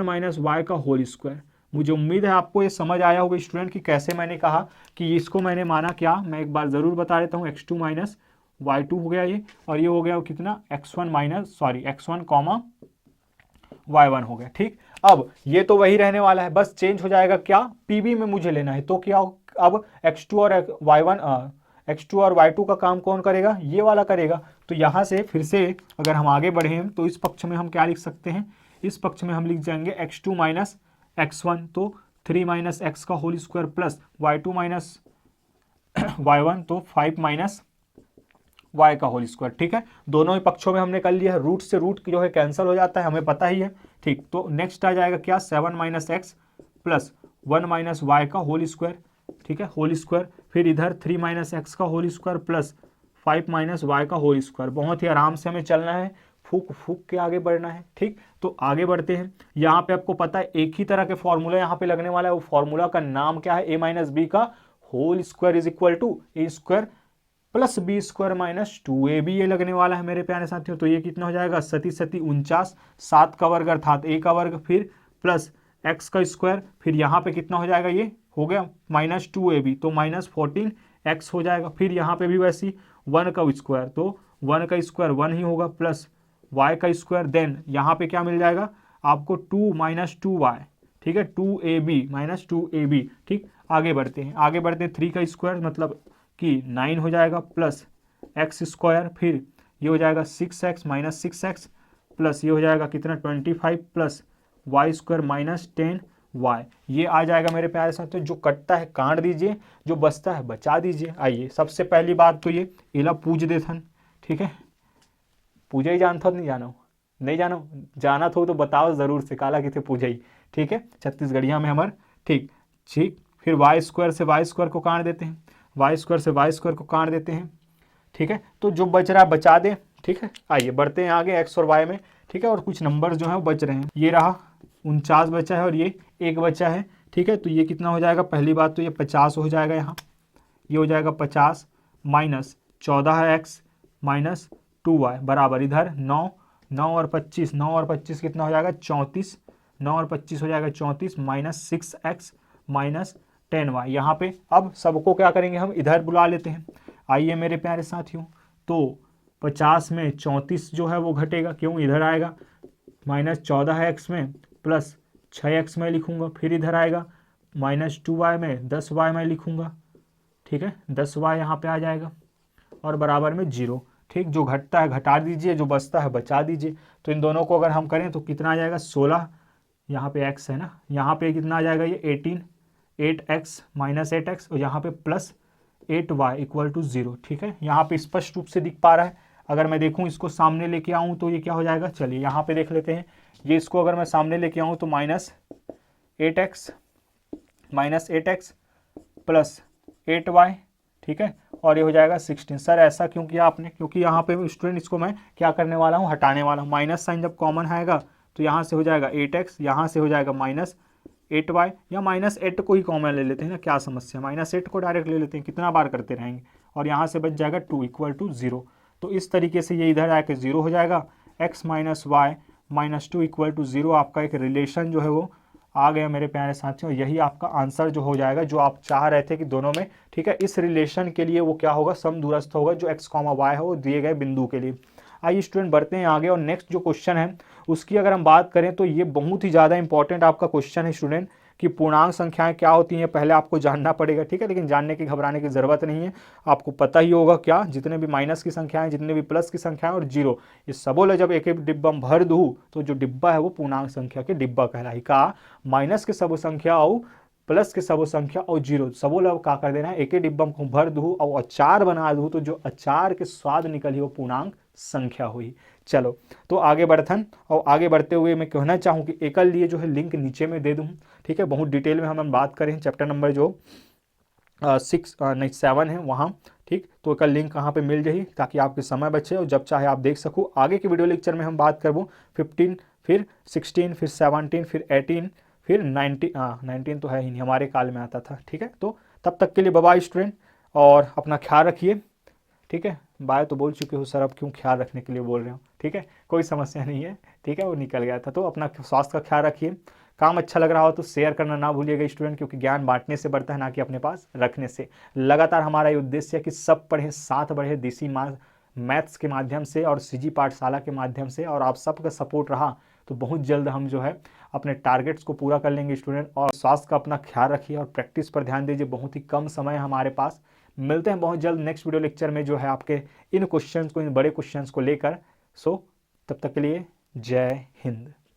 माइनस y का होल स्क्वायर। मुझे उम्मीद है आपको ये समझ आया होगा स्टूडेंट कि कैसे मैंने कहा कि इसको मैंने माना क्या, मैं एक बार ज़रूर बता देता हूँ। x2 माइनस y2 हो गया ये, और ये हो गया कितना x1 कॉमा y1 हो गया। ठीक, अब ये तो वही रहने वाला है, बस चेंज हो जाएगा क्या, PB में मुझे लेना है, तो क्या अब x2 और y2 का काम कौन करेगा, ये वाला करेगा। तो यहाँ से फिर से अगर हम आगे बढ़े तो इस पक्ष में हम क्या लिख सकते हैं, इस पक्ष में हम लिख जाएंगे x2 माइनस x1, तो 3 माइनस एक्स का whole square plus y2 minus y1, तो 5 माइनस y का होल स्क्वायर। ठीक है, दोनों ही पक्षों में हमने कर लिया है, रूट से रूट जो है कैंसिल हो जाता है, हमें पता ही है। ठीक, तो नेक्स्ट आ जाएगा क्या, 7 minus X plus 1 minus Y का होल स्क्वायर। ठीक है, होल स्क्वायर, फिर इधर 3 माइनस एक्स का whole square plus 5 minus Y का होल स्क्वायर। बहुत ही आराम से हमें चलना है, फूक फूक के आगे बढ़ना है। ठीक, तो आगे बढ़ते हैं। यहाँ पे आपको पता है एक ही तरह के फॉर्मूला यहाँ पे लगने वाला है, वो फॉर्मूला का नाम क्या है, a माइनस बी का whole square is equal to A square plus B square minus 2ab, ये लगने वाला है मेरे प्यारे साथियों। तो ये कितना हो जाएगा, 49, 7 का वर्ग अर्थात a का वर्ग, फिर प्लस x का स्क्वायर, फिर यहाँ पे कितना हो जाएगा, ये हो गया माइनस 2ab, तो माइनस 14x हो जाएगा। फिर यहाँ पे भी वैसी 1 का स्क्वायर, तो 1 का स्क्वायर 1 ही होगा, प्लस y का स्क्वायर, देन यहाँ पे क्या मिल जाएगा आपको 2 माइनस 2y। ठीक है, 2ab माइनस 2ab। ठीक, आगे बढ़ते हैं, 3 का स्क्वायर मतलब कि 9 हो जाएगा, प्लस एक्स स्क्वायर, फिर ये हो जाएगा 6x माइनस 6x, प्लस ये हो जाएगा कितना 25, plus Y square minus 10y। ये आ जाएगा मेरे प्यारे साथियों, जो कटता है काट दीजिए, जो बचता है बचा दीजिए। आइए, सबसे पहली बात तो ये इला पूज देथन। ठीक है, पूजा ही जानता हो, नहीं जाना हो, नहीं जाना तो बताओ ज़रूर से, काला कितने पूजा ही। ठीक है, छत्तीसगढ़िया में हमारे। ठीक, फिर वाई स्क्वायर से वाई स्क्वायर को काट देते हैं, वाई स्क्वायर से वाई स्क्वायर को काट देते हैं। ठीक है, तो जो बच रहा है बचा दें। ठीक है, आइए बढ़ते हैं आगे एक्स और वाई में। ठीक है, और कुछ नंबर जो है वो बच रहे हैं, ये रहा 49 बचा है और ये 1 बचा है। ठीक है, तो ये कितना हो जाएगा, पहली बात तो ये 50 हो जाएगा, यहाँ ये हो जाएगा 50 माइनस 14 है एक्स माइनस 2y बराबर इधर 9 और 25 कितना हो जाएगा 34, 9 और 25 हो जाएगा 34 माइनस 6x माइनस 10y। यहाँ पे अब सबको क्या करेंगे, हम इधर बुला लेते हैं। आइए मेरे प्यारे साथियों, तो 50 में 34 जो है वो घटेगा, क्यों इधर आएगा, माइनस 14 है x में, प्लस 6x में लिखूंगा, फिर इधर आएगा माइनस 2y में 10y में लिखूंगा। ठीक है, 10y यहाँ पे आ जाएगा और बराबर में 0। ठीक, जो घटता है घटा दीजिए, जो बचता है बचा दीजिए। तो इन दोनों को अगर हम करें तो कितना आ जाएगा 16, यहाँ पे x है ना, यहाँ पे कितना आ जाएगा ये 18, 8x माइनस 8x, और यहाँ पे प्लस 8y इक्वल टू 0। ठीक है, यहाँ पे स्पष्ट रूप से दिख पा रहा है। अगर मैं देखूँ इसको सामने लेके आऊँ तो ये क्या हो जाएगा, चलिए यहाँ पे देख लेते हैं। ये इसको अगर मैं सामने लेके आऊँ तो माइनस 8x प्लस 8y। ठीक है, और ये हो जाएगा 16। सर ऐसा क्यों किया आपने, क्योंकि यहाँ पे स्टूडेंट इसको मैं क्या करने वाला हूँ, हटाने वाला हूँ। माइनस साइन जब कॉमन आएगा तो यहाँ से हो जाएगा 8x, यहाँ से हो जाएगा माइनस 8y, या माइनस 8 को ही कॉमन ले लेते हैं ना, क्या समस्या, माइनस 8 को डायरेक्ट ले लेते हैं, कितना बार करते रहेंगे, और यहाँ से बच जाएगा 2 इक्वल टू 0। तो इस तरीके से ये इधर आके 0 हो जाएगा, x minus Y minus 2 equal to 0। आपका एक रिलेशन जो है वो आ गया मेरे प्यारे साथियों। यही आपका आंसर जो हो जाएगा, जो आप चाह रहे थे कि दोनों में। ठीक है, इस रिलेशन के लिए वो क्या होगा, समदूरस्थ होगा, जो x, y है वो दिए गए बिंदु के लिए। आइए स्टूडेंट बढ़ते हैं आगे, और नेक्स्ट जो क्वेश्चन है उसकी अगर हम बात करें तो ये बहुत ही ज़्यादा इंपॉर्टेंट आपका क्वेश्चन है स्टूडेंट, कि पूर्णांक संख्याएं क्या होती हैं पहले आपको जानना पड़ेगा, ठीक है। लेकिन जानने की घबराने की ज़रूरत नहीं है, आपको पता ही होगा क्या, जितने भी माइनस की संख्याएं, जितने भी प्लस की संख्याएं और जीरो, ये सबों जब एक एक डिब्बा में भर दूँ तो जो डिब्बा है वो पूर्णांक संख्या के डिब्बा कहलाई का। माइनस के सबो संख्या और प्लस के सबो संख्या और जीरो सबो लोग का कर देना है एक ही डिब्बा में भर दूँ और अचार बना दूँ, तो जो अचार के स्वाद निकली वो पूर्णांक संख्या हुई। चलो तो आगे बढ़थन, और आगे बढ़ते हुए मैं कहना चाहूँ कि एकल लिए जो है लिंक नीचे में दे दूँ, ठीक है। बहुत डिटेल में हम बात करें चैप्टर नंबर जो 7 है वहाँ, ठीक। तो एकल लिंक कहाँ पे मिल जाए ताकि आपके समय बचे और जब चाहे आप देख सको। आगे के वीडियो लेक्चर में हम बात करबो 15, फिर 16, फिर 17, फिर 18, फिर 19 तो है ही नहीं, हमारे काल में आता था, ठीक है। तो तब तक के लिए बाय बाय स्टूडेंट, और अपना ख्याल रखिए, ठीक है। बाय तो बोल चुके हो सर, अब क्यों ख्याल रखने के लिए बोल रहे हो, ठीक है। कोई समस्या नहीं है, ठीक है, वो निकल गया था। तो अपना स्वास्थ्य का ख्याल रखिए, काम अच्छा लग रहा हो तो शेयर करना ना भूलिएगा स्टूडेंट, क्योंकि ज्ञान बांटने से बढ़ता है ना कि अपने पास रखने से। लगातार हमारा ये उद्देश्य है कि सब पढ़े साथ बढ़े, देसी मैथ्स के माध्यम से और सीजी पाठशाला के माध्यम से, और आप सबका सपोर्ट रहा तो बहुत जल्द हम जो है अपने टारगेट्स को पूरा कर लेंगे स्टूडेंट। और स्वास्थ्य का अपना ख्याल रखिए और प्रैक्टिस पर ध्यान दीजिए, बहुत ही कम समय है हमारे पास। मिलते हैं बहुत जल्द नेक्स्ट वीडियो लेक्चर में जो है आपके इन क्वेश्चंस को, इन बड़े क्वेश्चंस को लेकर। सो तब तक के लिए जय हिंद।